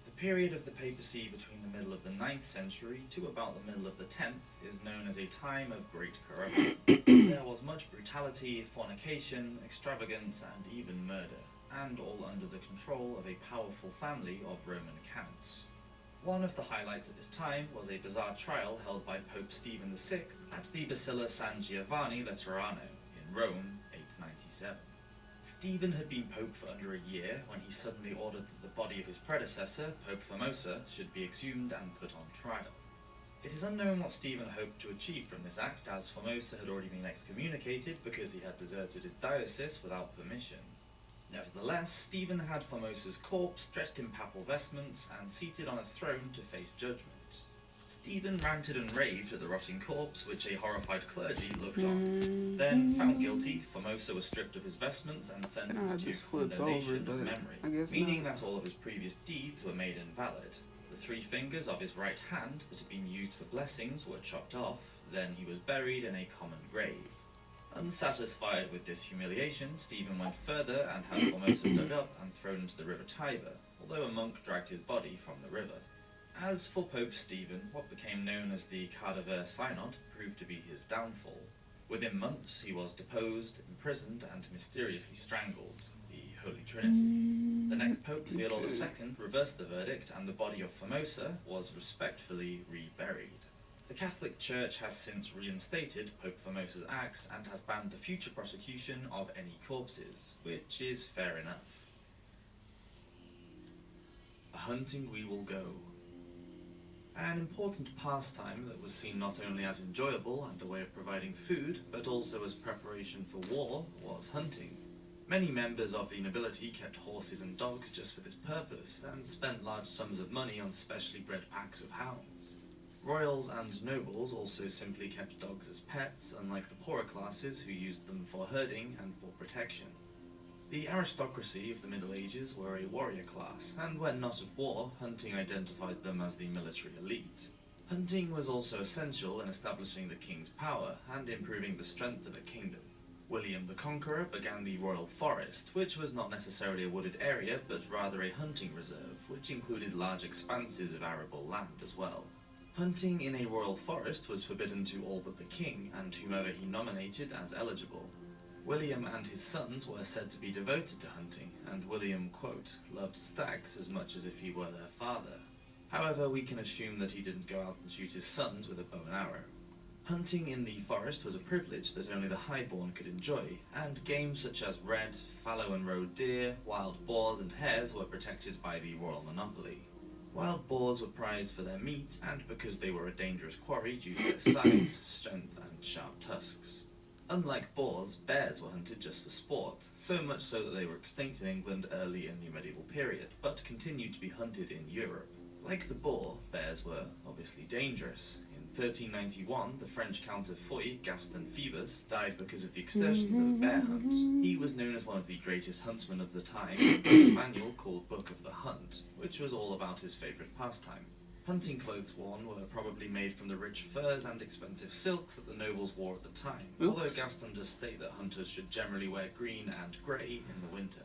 The period of the papacy between the middle of the 9th century to about the middle of the 10th is known as a time of great corruption. There was much brutality, fornication, extravagance, and even murder, and all under the control of a powerful family of Roman counts. One of the highlights of this time was a bizarre trial held by Pope Stephen VI at the Basilica San Giovanni Laterano in Rome, 897. Stephen had been pope for under a year when he suddenly ordered that the body of his predecessor, Pope Formosa, should be exhumed and put on trial. It is unknown what Stephen hoped to achieve from this act, as Formosa had already been excommunicated because he had deserted his diocese without permission. Nevertheless, Stephen had Formosa's corpse dressed in papal vestments and seated on a throne to face judgment. Stephen ranted and raved at the rotting corpse, which a horrified clergy looked on. Then, found guilty, Formosa was stripped of his vestments and sentenced to condemnation of memory, meaning that all of his previous deeds were made invalid. The 3 fingers of his right hand that had been used for blessings were chopped off, then he was buried in a common grave. Unsatisfied with this humiliation, Stephen went further and had Formosa dug up and thrown into the river Tiber, although a monk dragged his body from the river. As for Pope Stephen, what became known as the Cardigan Synod proved to be his downfall. Within months, he was deposed, imprisoned, and mysteriously strangled, the Holy Trinity. The next Pope, Theodore II, reversed the verdict, and the body of Formosa was respectfully reburied. The Catholic Church has since reinstated Pope Formosa's acts and has banned the future prosecution of any corpses, which is fair enough. A hunting we will go. An important pastime that was seen not only as enjoyable and a way of providing food, but also as preparation for war, was hunting. Many members of the nobility kept horses and dogs just for this purpose, and spent large sums of money on specially bred packs of hounds. Royals and nobles also simply kept dogs as pets, unlike the poorer classes who used them for herding and for protection. The aristocracy of the Middle Ages were a warrior class, and when not at war, hunting identified them as the military elite. Hunting was also essential in establishing the king's power and improving the strength of a kingdom. William the Conqueror began the Royal Forest, which was not necessarily a wooded area, but rather a hunting reserve, which included large expanses of arable land as well. Hunting in a royal forest was forbidden to all but the king and whomever he nominated as eligible. William and his sons were said to be devoted to hunting, and William, quote, loved stags as much as if he were their father. However, we can assume that he didn't go out and shoot his sons with a bow and arrow. Hunting in the forest was a privilege that only the highborn could enjoy, and game such as red, fallow and roe deer, wild boars and hares were protected by the royal monopoly. Wild boars were prized for their meat and because they were a dangerous quarry due to their size, strength, and sharp tusks. Unlike boars, bears were hunted just for sport, so much so that they were extinct in England early in the medieval period, but continued to be hunted in Europe. Like the boar, bears were obviously dangerous. In 1391, the French Count of Foy, Gaston Phoebus, died because of the excursions of the bear hunt. He was known as one of the greatest huntsmen of the time, and wrote a manual called Book of the Hunt, which was all about his favourite pastime. Hunting clothes worn were probably made from the rich furs and expensive silks that the nobles wore at the time, although Gaston does state that hunters should generally wear green and grey in the winter.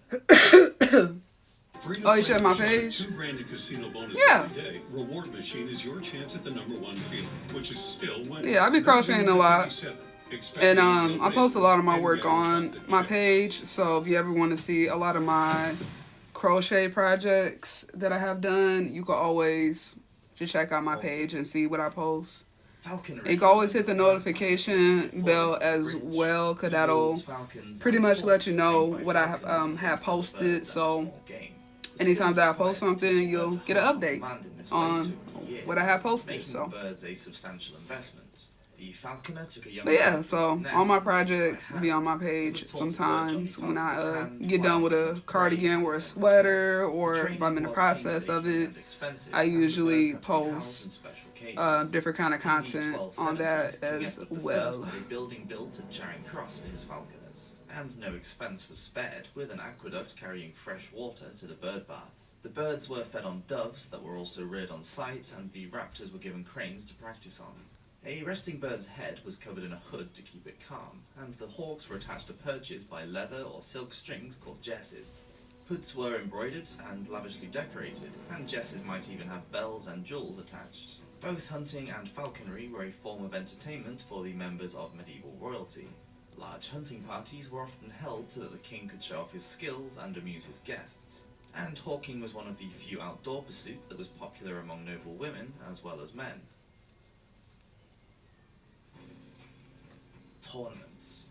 Oh, you shared my page? $2,000 casino bonus Yeah. every day. Reward Machine is your chance at the #1 feeling, which is still winning. Yeah, I be crocheting a lot. And I post a lot of my work on my page, so if you ever want to see a lot of my crochet projects that I have done, you can always just check out my page and see what I post. And you can always hit the notification bell as well, because that'll pretty much let you know what I have posted. So anytime that I post something, you'll get an update on what I have posted. So, birds a substantial investment. The falconer took a young but yeah, bird so from its all my nest projects by be on my hand. page It was taught to sometimes Johnny when I Falconer's hand get done with a while cardigan or a sweater, or if I'm in the process of it. I usually post different kind of content on that as well. A building built at Charing Cross for his falconers, and no expense was spared, with an aqueduct carrying fresh water to the bird bath. The birds were fed on doves that were also reared on site, and the raptors were given cranes to practice on. A resting bird's head was covered in a hood to keep it calm, and the hawks were attached to perches by leather or silk strings called jesses. Hoods were embroidered and lavishly decorated, and jesses might even have bells and jewels attached. Both hunting and falconry were a form of entertainment for the members of medieval royalty. Large hunting parties were often held so that the king could show off his skills and amuse his guests. And hawking was one of the few outdoor pursuits that was popular among noble women as well as men. Tournaments.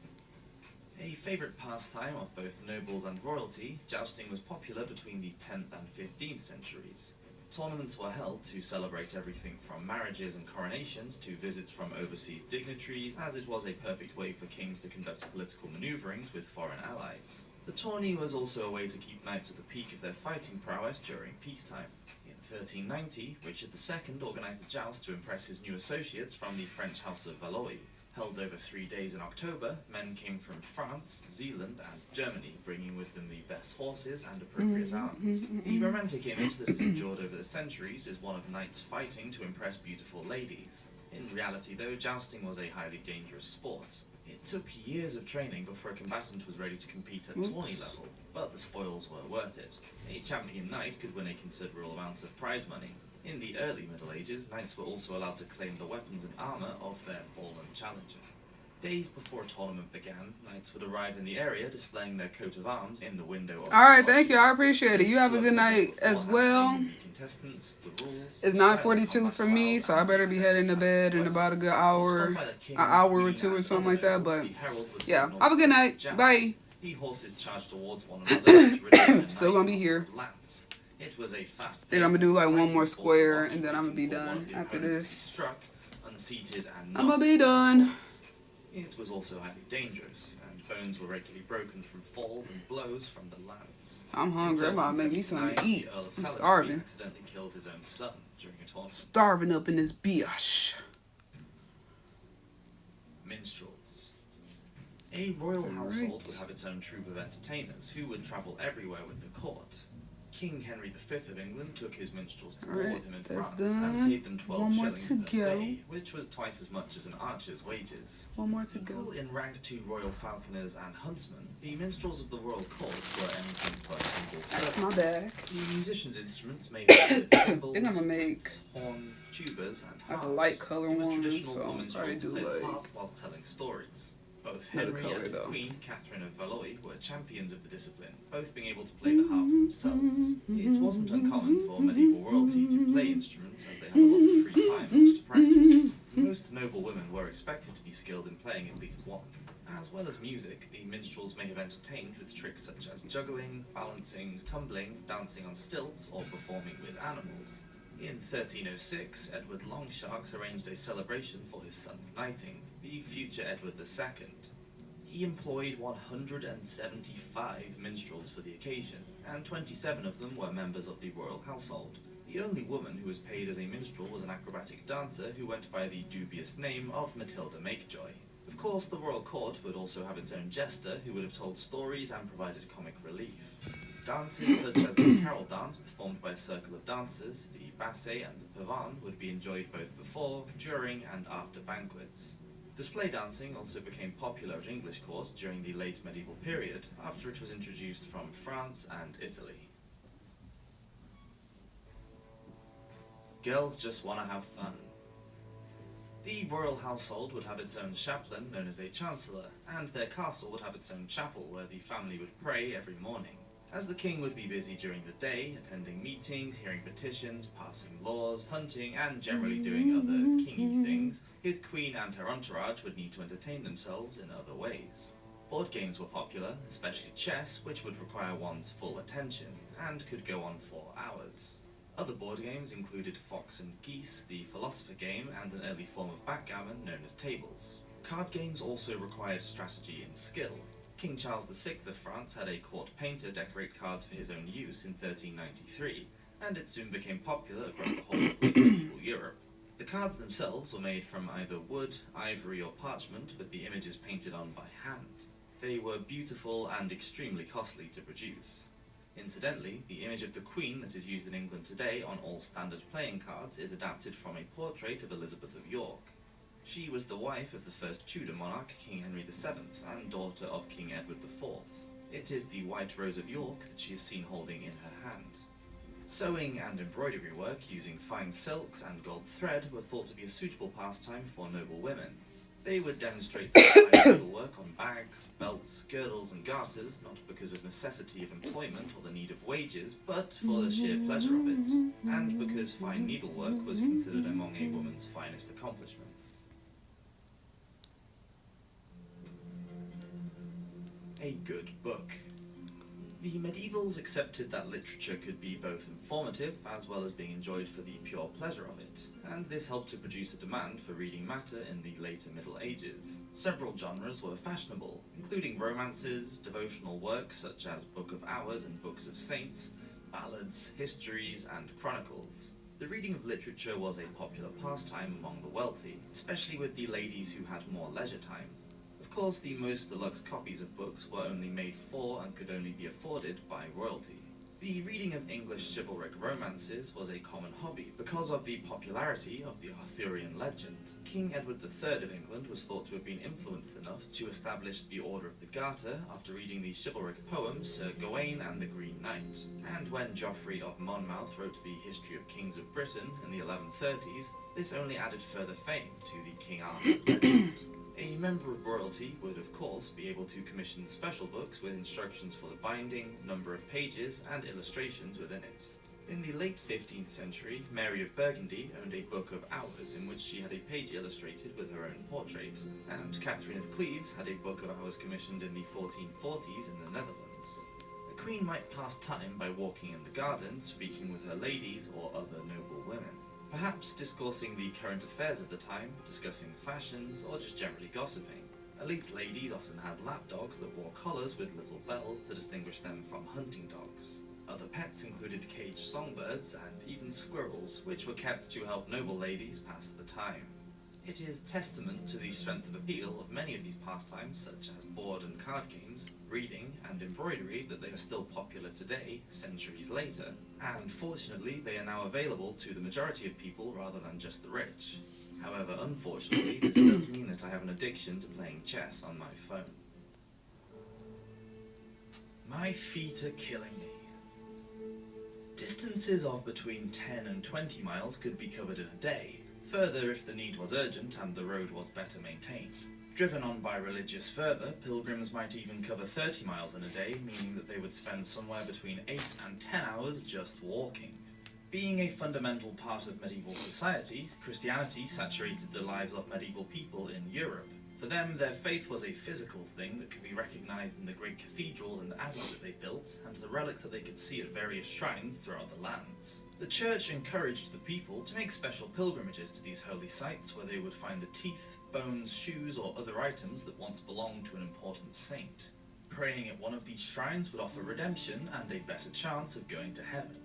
A favourite pastime of both nobles and royalty, jousting was popular between the 10th and 15th centuries. Tournaments were held to celebrate everything from marriages and coronations to visits from overseas dignitaries, as it was a perfect way for kings to conduct political manoeuvrings with foreign allies. The tourney was also a way to keep knights at the peak of their fighting prowess during peacetime. In 1390, Richard II organised a joust to impress his new associates from the French House of Valois. Held over 3 days in October, men came from France, Zealand, and Germany, bringing with them the best horses and appropriate arms. The romantic image that has endured over the centuries is one of knights fighting to impress beautiful ladies. In reality, though, jousting was a highly dangerous sport. It took years of training before a combatant was ready to compete at tourney level, but the spoils were worth it. A champion knight could win a considerable amount of prize money. In the early Middle Ages, knights were also allowed to claim the weapons and armour of their fallen challenger. Days before a tournament began, knights would arrive in the area displaying their coat of arms in the window of Alright, thank you. I appreciate it. You have a good night as well. It's 9:42 for me, so I better be heading to bed in about an hour or two or something like that. But yeah, have a good night. Bye. The horses charged towards one another. Still gonna be here. It was a fast Then I'm gonna do like one more square, and then I'm gonna be done after this. Struck, unseated, and I'm gonna be done. It was also highly dangerous, and bones were regularly broken from falls and blows from the lance. I'm hungry. I'm about to make me something to eat. I'm starving. Accidentally killed his own son during a tournament. Starving up in this bitch. Minstrels. A royal household would have its own troupe of entertainers who would travel everywhere with the court. King Henry V of England took his minstrels to war with him in France and paid them 12 shillings per day, which was twice as much as an archer's wages. One more to go. Equal in rank to royal falconers and huntsmen, the minstrels of the royal court were anything but humble That's my servants. bag. The musicians' instruments made with cymbals, I think I'm gonna make horns, tubas, and like harps. a light color It was one, traditional so for I'll minstrels probably to do play the harp like whilst telling stories. Both another Henry color and his though. queen, Catherine of Valois, were champions of the discipline, both being able to play the harp themselves. It wasn't uncommon for medieval royalty to play instruments, as they had a lot of free time in which to practice. Most noble women were expected to be skilled in playing at least one. As well as music, the minstrels may have entertained with tricks such as juggling, balancing, tumbling, dancing on stilts, or performing with animals. In 1306, Edward Longshanks arranged a celebration for his son's knighting, the future Edward II. He employed 175 minstrels for the occasion, and 27 of them were members of the royal household. The only woman who was paid as a minstrel was an acrobatic dancer who went by the dubious name of Matilda Makejoy. Of course, the royal court would also have its own jester who would have told stories and provided comic relief. Dances such as the carol dance performed by a circle of dancers, the basset and the pavan would be enjoyed both before, during and after banquets. Display dancing also became popular at English court during the late medieval period, after it was introduced from France and Italy. Girls just want to have fun. The royal household would have its own chaplain, known as a chancellor, and their castle would have its own chapel where the family would pray every morning. As the king would be busy during the day, attending meetings, hearing petitions, passing laws, hunting, and generally doing other kingy things, his queen and her entourage would need to entertain themselves in other ways. Board games were popular, especially chess, which would require one's full attention, and could go on for hours. Other board games included Fox and Geese, the philosopher game, and an early form of backgammon known as tables. Card games also required strategy and skill. King Charles VI of France had a court painter decorate cards for his own use in 1393, and it soon became popular across the whole of medieval Europe. The cards themselves were made from either wood, ivory, or parchment, with the images painted on by hand. They were beautiful and extremely costly to produce. Incidentally, the image of the Queen that is used in England today on all standard playing cards is adapted from a portrait of Elizabeth of York. She was the wife of the first Tudor monarch, King Henry VII, and daughter of King Edward IV. It is the White Rose of York that she is seen holding in her hand. Sewing and embroidery work using fine silks and gold thread were thought to be a suitable pastime for noble women. They would demonstrate fine needlework on bags, belts, girdles, and garters, not because of necessity of employment or the need of wages, but for the sheer pleasure of it, and because fine needlework was considered among a woman's finest accomplishments. A good book. The medievals accepted that literature could be both informative as well as being enjoyed for the pure pleasure of it, and this helped to produce a demand for reading matter in the later Middle Ages. Several genres were fashionable, including romances, devotional works such as Book of Hours and Books of Saints, ballads, histories, and chronicles. The reading of literature was a popular pastime among the wealthy, especially with the ladies who had more leisure time. Of course, the most deluxe copies of books were only made for and could only be afforded by royalty. The reading of English chivalric romances was a common hobby because of the popularity of the Arthurian legend. King Edward III of England was thought to have been influenced enough to establish the Order of the Garter after reading the chivalric poem Sir Gawain and the Green Knight. And when Geoffrey of Monmouth wrote the History of Kings of Britain in the 1130s, this only added further fame to the King Arthur legend. A member of royalty would, of course, be able to commission special books with instructions for the binding, number of pages, and illustrations within it. In the late 15th century, Mary of Burgundy owned a Book of Hours in which she had a page illustrated with her own portrait, and Catherine of Cleves had a Book of Hours commissioned in the 1440s in the Netherlands. A queen might pass time by walking in the garden, speaking with her ladies or other noble women. Perhaps discoursing the current affairs of the time, discussing fashions, or just generally gossiping. Elite ladies often had lapdogs that wore collars with little bells to distinguish them from hunting dogs. Other pets included caged songbirds and even squirrels, which were kept to help noble ladies pass the time. It is testament to the strength of appeal of many of these pastimes, such as board and card games, reading, and embroidery, that they are still popular today, centuries later, and fortunately they are now available to the majority of people rather than just the rich. However, unfortunately, this does mean that I have an addiction to playing chess on my phone. My feet are killing me. Distances of between 10 and 20 miles could be covered in a day, further if the need was urgent and the road was better maintained. Driven on by religious fervour, pilgrims might even cover 30 miles in a day, meaning that they would spend somewhere between 8 and 10 hours just walking. Being a fundamental part of medieval society, Christianity saturated the lives of medieval people in Europe. For them, their faith was a physical thing that could be recognised in the great cathedrals and abbeys that they built, and the relics that they could see at various shrines throughout the lands. The church encouraged the people to make special pilgrimages to these holy sites where they would find the teeth, bones, shoes, or other items that once belonged to an important saint. Praying at one of these shrines would offer redemption and a better chance of going to heaven.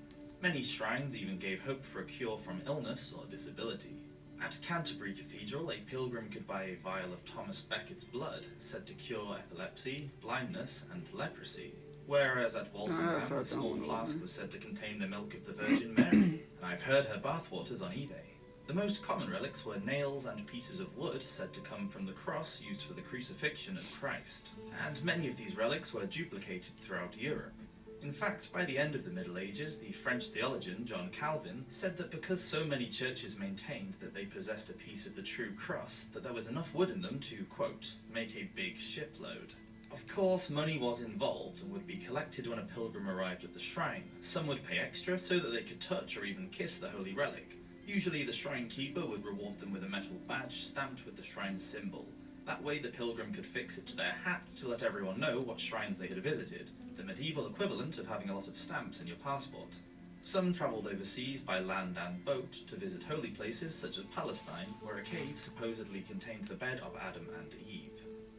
Many shrines even gave hope for a cure from illness or disability. At Canterbury Cathedral, a pilgrim could buy a vial of Thomas Becket's blood, said to cure epilepsy, blindness, and leprosy. Whereas at Walsingham, a small flask was said to contain the milk of the Virgin Mary, and I've heard her bathwaters on eBay. The most common relics were nails and pieces of wood said to come from the cross used for the crucifixion of Christ, and many of these relics were duplicated throughout Europe. In fact, by the end of the Middle Ages, the French theologian John Calvin said that because so many churches maintained that they possessed a piece of the true cross, that there was enough wood in them to, quote, make a big shipload. Of course, money was involved and would be collected when a pilgrim arrived at the shrine. Some would pay extra so that they could touch or even kiss the holy relic. Usually the shrine keeper would reward them with a metal badge stamped with the shrine's symbol. That way the pilgrim could fix it to their hat to let everyone know what shrines they had visited, the medieval equivalent of having a lot of stamps in your passport. Some travelled overseas by land and boat to visit holy places such as Palestine, where a cave supposedly contained the bed of Adam and Eve.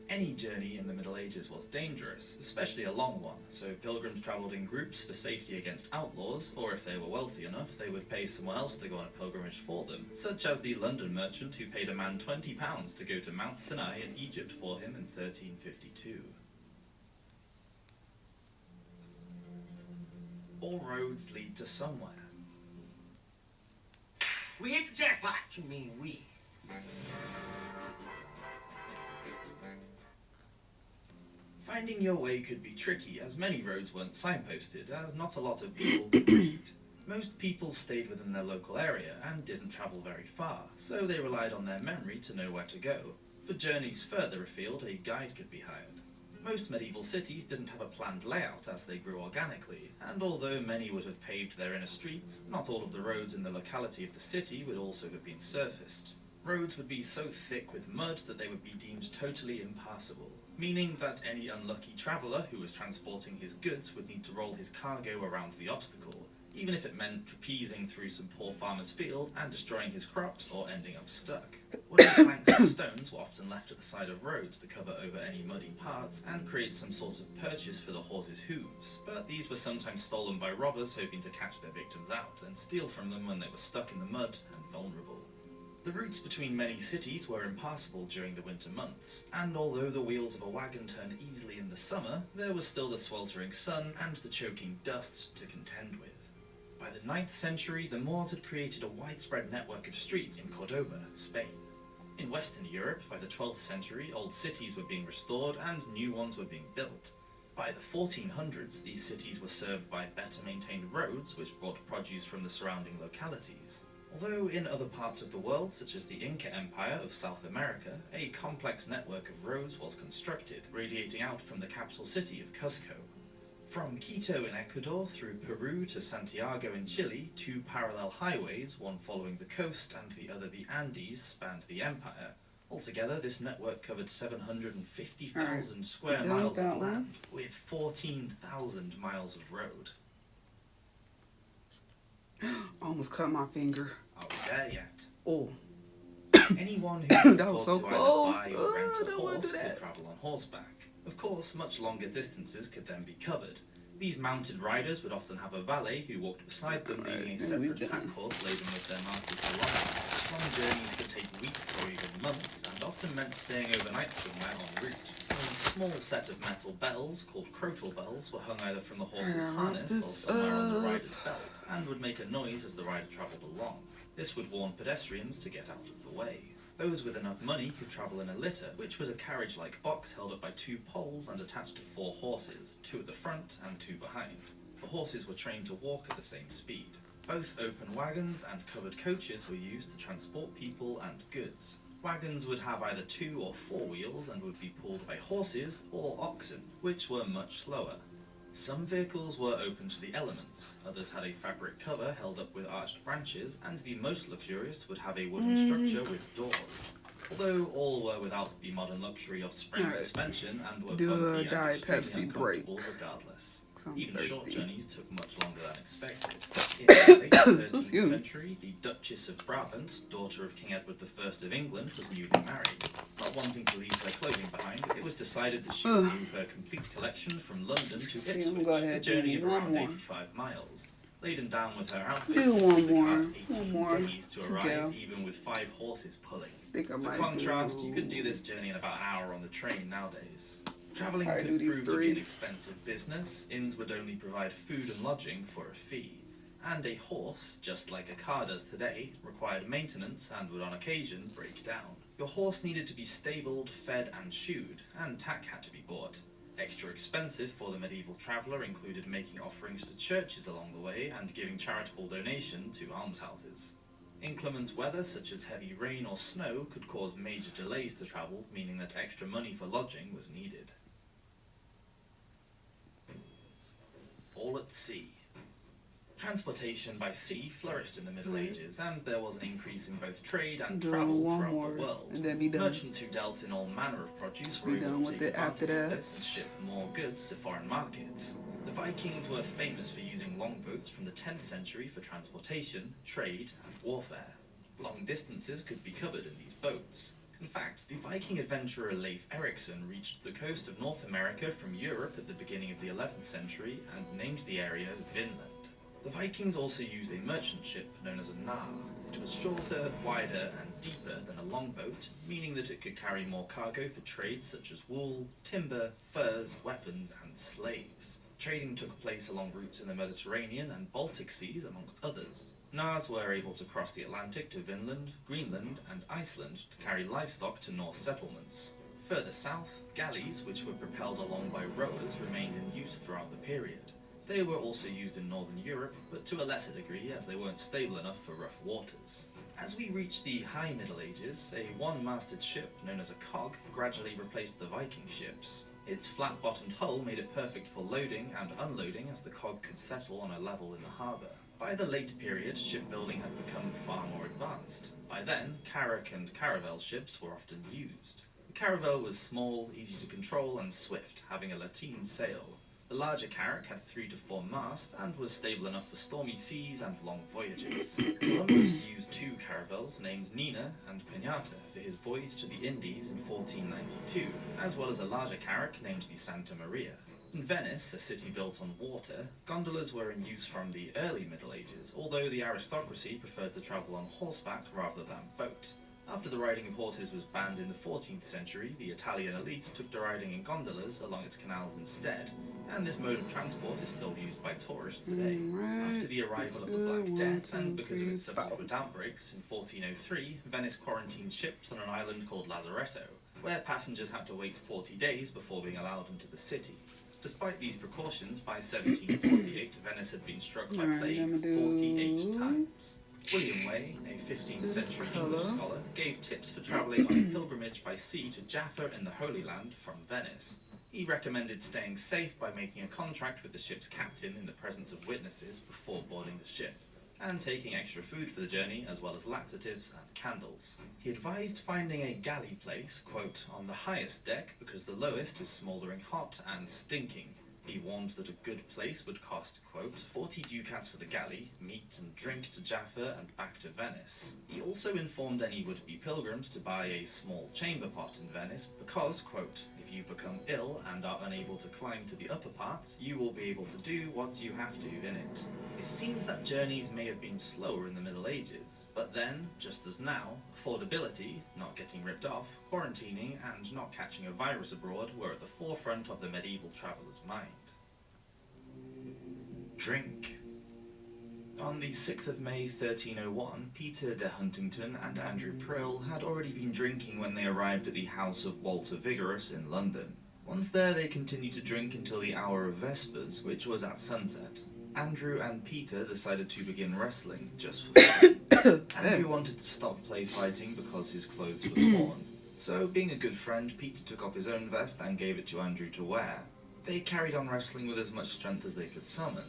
Any journey in the Middle Ages was dangerous, especially a long one, so pilgrims travelled in groups for safety against outlaws, or if they were wealthy enough, they would pay someone else to go on a pilgrimage for them, such as the London merchant who paid a man £20 to go to Mount Sinai in Egypt for him in 1352. All roads lead to somewhere. We hit the jackpot. You mean we? Finding your way could be tricky, as many roads weren't signposted, as not a lot of people could read. Most people stayed within their local area and didn't travel very far, so they relied on their memory to know where to go. For journeys further afield, a guide could be hired. Most medieval cities didn't have a planned layout as they grew organically, and although many would have paved their inner streets, not all of the roads in the locality of the city would also have been surfaced. Roads would be so thick with mud that they would be deemed totally impassable, meaning that any unlucky traveller who was transporting his goods would need to roll his cargo around the obstacle, even if it meant trapezing through some poor farmer's field and destroying his crops or ending up stuck. Wooden planks and stones were often left at the side of roads to cover over any muddy parts and create some sort of purchase for the horse's hooves, but these were sometimes stolen by robbers hoping to catch their victims out and steal from them when they were stuck in the mud and vulnerable. The routes between many cities were impassable during the winter months, and although the wheels of a wagon turned easily in the summer, there was still the sweltering sun and the choking dust to contend with. By the 9th century, the Moors had created a widespread network of streets in Cordoba, Spain. In Western Europe, by the 12th century, old cities were being restored and new ones were being built. By the 1400s, these cities were served by better maintained roads which brought produce from the surrounding localities. Although in other parts of the world, such as the Inca Empire of South America, a complex network of roads was constructed, radiating out from the capital city of Cuzco. From Quito in Ecuador through Peru to Santiago in Chile, two parallel highways, one following the coast and the other the Andes, spanned the empire. Altogether, this network covered 750,000 square miles of land, with 14,000 miles of road. Almost cut my finger. Are we there yet? Oh. Anyone who could that was so afford to close. either buy or rent a horse could travel on horseback. Of course, much longer distances could then be covered. These mounted riders would often have a valet who walked beside them, leading a separate pack horse laden with their master's belongings. Long journeys could take weeks or even months, and often meant staying overnight somewhere en route. A small set of metal bells, called crotal bells, were hung either from the horse's harness or somewhere on the rider's belt, and would make a noise as the rider travelled along. This would warn pedestrians to get out of the way. Those with enough money could travel in a litter, which was a carriage-like box held up by two poles and attached to 4 horses, 2 at the front and 2 behind. The horses were trained to walk at the same speed. Both open wagons and covered coaches were used to transport people and goods. Wagons would have either 2 or 4 wheels and would be pulled by horses or oxen, which were much slower. Some vehicles were open to the elements, others had a fabric cover held up with arched branches, and the most luxurious would have a wooden structure with doors. Although all were without the modern luxury of spring suspension and were bumpy and extremely uncomfortable regardless. Even short journeys took much longer than expected. In the late 13th century, the Duchess of Brabant, daughter of King Edward I of England, was newly married. Not wanting to leave her clothing behind, it was decided that she would move her complete collection from London to Ipswich, a journey of around 85 miles. Laden down with her outfits, Do it one took the more. cart One 18 more days to to arrive, go. even with 5 horses pulling. Think I For might contrast, do... you could do this journey in about an hour on the train nowadays. Travelling Alright, could do these prove to be 3. an expensive business. Inns would only provide food and lodging for a fee. And a horse, just like a car does today, required maintenance and would on occasion break down. Your horse needed to be stabled, fed and shoed, and tack had to be bought. Extra expensive for the medieval traveller included making offerings to churches along the way and giving charitable donation to almshouses. Inclement weather such as heavy rain or snow could cause major delays to travel, meaning that extra money for lodging was needed. All at sea. Transportation by sea flourished in the Middle Ages, and there was an increase in both trade and Do travel one throughout more, the world. and then be done. Merchants who dealt in all manner of produce were Be able done to with take it after advantage of that. this and ship more goods to foreign markets. The Vikings were famous for using longboats from the 10th century for transportation, trade, and warfare. Long distances could be covered in these boats. In fact, the Viking adventurer Leif Erikson reached the coast of North America from Europe at the beginning of the 11th century and named the area Vinland. The Vikings also used a merchant ship known as a nar, which was shorter, wider, and deeper than a longboat, meaning that it could carry more cargo for trades such as wool, timber, furs, weapons, and slaves. Trading took place along routes in the Mediterranean and Baltic seas, amongst others. Nars were able to cross the Atlantic to Vinland, Greenland, and Iceland to carry livestock to Norse settlements. Further south, galleys, which were propelled along by rowers, remained in use throughout the period. They were also used in Northern Europe, but to a lesser degree as they weren't stable enough for rough waters. As we reached the High Middle Ages, a one-masted ship known as a cog gradually replaced the Viking ships. Its flat-bottomed hull made it perfect for loading and unloading as the cog could settle on a level in the harbour. By the late period, shipbuilding had become far more advanced. By then, carrack and caravel ships were often used. The caravel was small, easy to control, and swift, having a lateen sail. The larger carrack had 3 to 4 masts and was stable enough for stormy seas and long voyages. Columbus used 2 caravels named Nina and Pinata for his voyage to the Indies in 1492, as well as a larger carrack named the Santa Maria. In Venice, a city built on water, gondolas were in use from the early Middle Ages, although the aristocracy preferred to travel on horseback rather than boat. After the riding of horses was banned in the 14th century, the Italian elite took to riding in gondolas along its canals instead, and this mode of transport is still used by tourists today. After the arrival of the Black Death, and because of its subsequent outbreaks, in 1403, Venice quarantined ships on an island called Lazaretto, where passengers had to wait 40 days before being allowed into the city. Despite these precautions, by 1748, Venice had been struck by plague 48 times. William Way, a 15th century English scholar, gave tips for travelling on a pilgrimage by sea to Jaffa in the Holy Land from Venice. He recommended staying safe by making a contract with the ship's captain in the presence of witnesses before boarding the ship, and taking extra food for the journey as well as laxatives and candles. He advised finding a galley place, quote, on the highest deck because the lowest is smouldering hot and stinking. He warned that a good place would cost, quote, 40 ducats for the galley, meat and drink to Jaffa and back to Venice. He also informed any would-be pilgrims to buy a small chamber pot in Venice because, quote, if you become ill and are unable to climb to the upper parts, you will be able to do what you have to in it. It seems that journeys may have been slower in the Middle Ages, but then, just as now, affordability, not getting ripped off, quarantining, and not catching a virus abroad were at the forefront of the medieval traveller's mind. Drink. On the 6th of May 1301, Peter de Huntington and Andrew Prill had already been drinking when they arrived at the house of Walter Vigorous in London. Once there, they continued to drink until the hour of Vespers, which was at sunset. Andrew and Peter decided to begin wrestling, just for fun. Andrew wanted to stop play fighting because his clothes were torn. So, being a good friend, Peter took off his own vest and gave it to Andrew to wear. They carried on wrestling with as much strength as they could summon.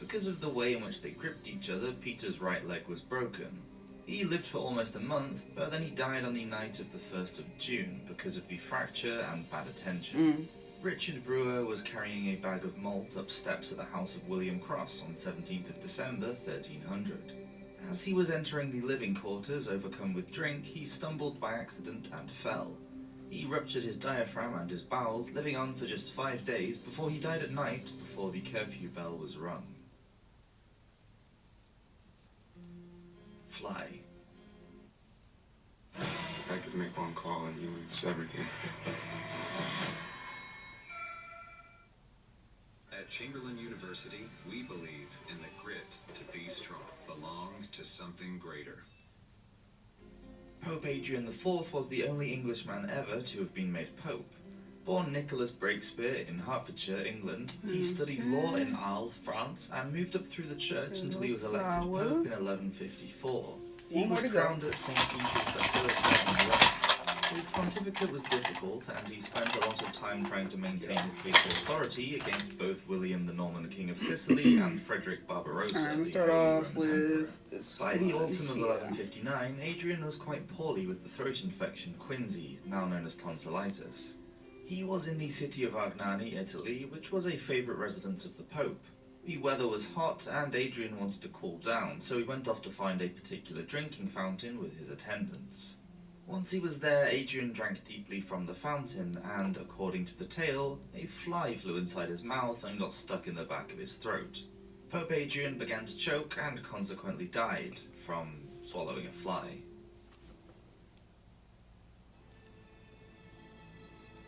Because of the way in which they gripped each other, Peter's right leg was broken. He lived for almost a month, but then he died on the night of the 1st of June because of the fracture and bad attention. Richard Brewer was carrying a bag of malt up steps at the house of William Cross on 17th of December 1300. As he was entering the living quarters, overcome with drink, he stumbled by accident and fell. He ruptured his diaphragm and his bowels, living on for just 5 days before he died at night before the curfew bell was rung. fly. I could make one call and you lose everything. At Chamberlain University, we believe in the grit to be strong, belong to something greater. Pope Adrian IV was the only Englishman ever to have been made pope. Born Nicholas Breakspear in Hertfordshire, England, he studied law in Arles, France, and moved up through the church until he was elected pope in 1154. He was crowned at St. Peter's Basilica in Rome. His pontificate was difficult, and he spent a lot of time trying to maintain papal authority against both William the Norman King of Sicily and Frederick Barbarossa. Alright, we'll start off with this. By the autumn of 1159, Adrian was quite poorly with the throat infection quinsy, now known as tonsillitis. He was in the city of Agnani, Italy, which was a favourite residence of the Pope. The weather was hot, and Adrian wanted to cool down, so he went off to find a particular drinking fountain with his attendants. Once he was there, Adrian drank deeply from the fountain, and, according to the tale, a fly flew inside his mouth and got stuck in the back of his throat. Pope Adrian began to choke and consequently died from swallowing a fly.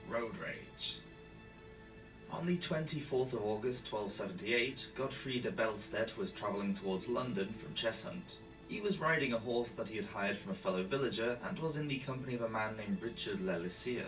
Road rage. On the 24th of August 1278, Godfrey de Belstead was travelling towards London from Cheshunt. He was riding a horse that he had hired from a fellow villager and was in the company of a man named Richard le Lycea.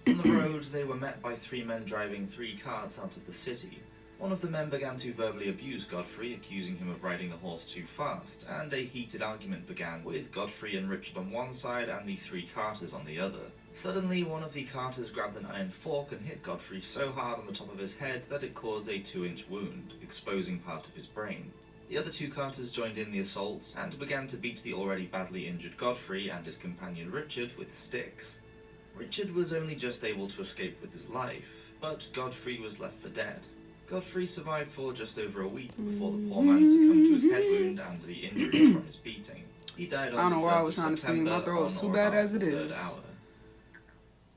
On the road, they were met by 3 men driving 3 carts out of the city. One of the men began to verbally abuse Godfrey, accusing him of riding the horse too fast, and a heated argument began with Godfrey and Richard on one side and the 3 carters on the other. Suddenly, one of the carters grabbed an iron fork and hit Godfrey so hard on the top of his head that it caused a 2-inch wound, exposing part of his brain. The other 2 carters joined in the assault and began to beat the already badly injured Godfrey and his companion Richard with sticks. Richard was only just able to escape with his life, but Godfrey was left for dead. Godfrey survived for just over a week before the poor man succumbed to his head wound and the injuries from his beating. He died on I don't know the why I 1st was of trying to sing. September My throat was on too or bad about as it the 3rd is. hour.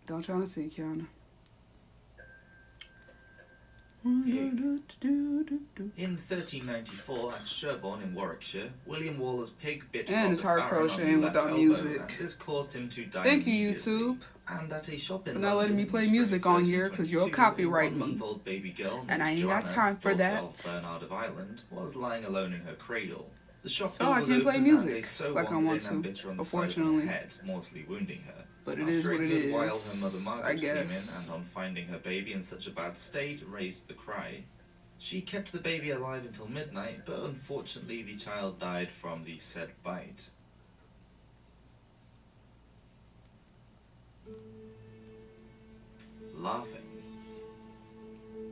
Don't try to see, Kiana. In 1394, at Sherborne in Warwickshire, William Waller's pig bit And it's Robert hard Barron on crocheting the left without elbow, music. and this caused him to die. Thank you, immediately. YouTube, And at a shop in for not letting me London, play a music stray on here, 'cause you'll 1322, copyright a me. 1-month-old baby girl And I named ain't got Joanna, time for daughter that. of Bernard of Ireland, was lying alone in her cradle. The shop So door I was can't play open music and a sew like I wandered want in and to, bit her on the side of her unfortunately. head, mortally wounding her. But it After is a what it good while, her is, mother Margaret I guess. came in and, on finding her baby in such a bad state, raised the cry. She kept the baby alive until midnight, but unfortunately the child died from the said bite. Laughing.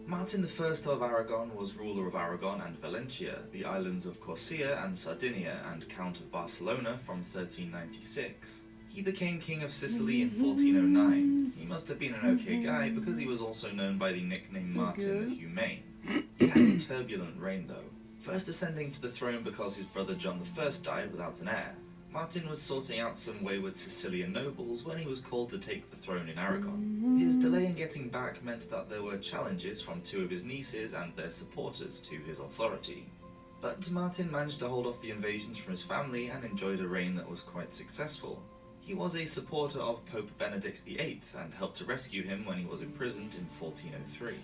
Martin I of Aragon was ruler of Aragon and Valencia, the islands of Corsia and Sardinia, and Count of Barcelona from 1396. He became King of Sicily in 1409. He must have been an okay guy because he was also known by the nickname Martin the Humane. He had a turbulent reign though, first ascending to the throne because his brother John I died without an heir. Martin was sorting out some wayward Sicilian nobles when he was called to take the throne in Aragon. His delay in getting back meant that there were challenges from 2 of his nieces and their supporters to his authority. But Martin managed to hold off the invasions from his family and enjoyed a reign that was quite successful. He was a supporter of Pope Benedict VIII and helped to rescue him when he was imprisoned in 1403.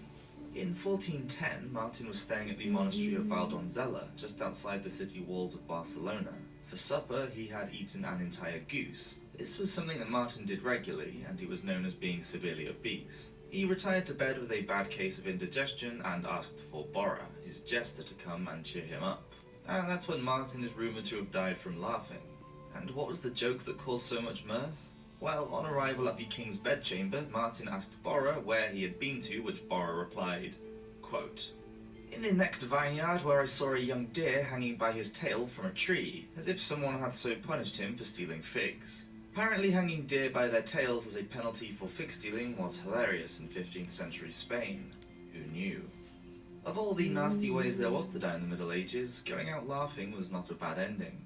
In 1410, Martin was staying at the monastery of Valdonzella, just outside the city walls of Barcelona. For supper, he had eaten an entire goose. This was something that Martin did regularly, and he was known as being severely obese. He retired to bed with a bad case of indigestion and asked for Borra, his jester, to come and cheer him up. And that's when Martin is rumoured to have died from laughing. And what was the joke that caused so much mirth? Well, on arrival at the king's bedchamber, Martin asked Borra where he had been to, which Borra replied, quote, "In the next vineyard where I saw a young deer hanging by his tail from a tree, as if someone had so punished him for stealing figs." Apparently hanging deer by their tails as a penalty for fig stealing was hilarious in 15th century Spain. Who knew? Of all the nasty ways there was to die in the Middle Ages, going out laughing was not a bad ending.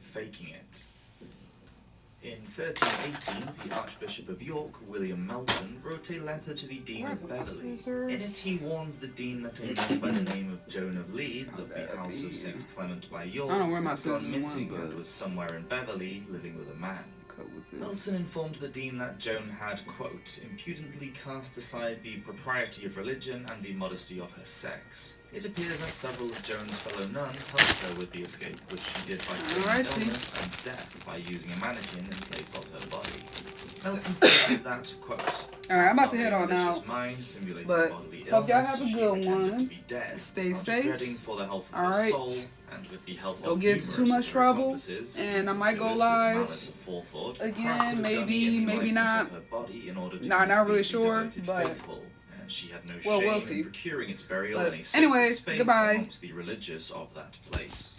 Faking it. In 1318, the Archbishop of York, William Melton, wrote a letter to the Dean of Beverley. In it, he warns the Dean that a man by the name of Joan of Leeds, of the House of St. Clement by York, I don't know where my had gone scissors missing went, but and was somewhere in Beverley, living with a man. cut with this. Melton informed the Dean that Joan had, quote, impudently cast aside the propriety of religion and the modesty of her sex. It appears that several of Joan's fellow nuns helped her with the escape, which she did by feigning illness and death by using a mannequin in place of her body. Melton stated that, quote, Alright, I'm about to head on out. Mind simulating But bodily hope y'all illness, have a she good pretended one. to be dead, Stay not safe. dreading for the health of her Alright. soul, and with the help Don't of get into too numerous much of her trouble. accomplices, And I might who go did it with live malice aforethought, again, crafted a maybe, dummy in the maybe likeness not. of her body in order to Nah, not really mislead the sure, devoted but- faithful, and she had no Well, shame we'll see. in procuring its burial But in a sacred anyways, space goodbye. amongst the religious of that place.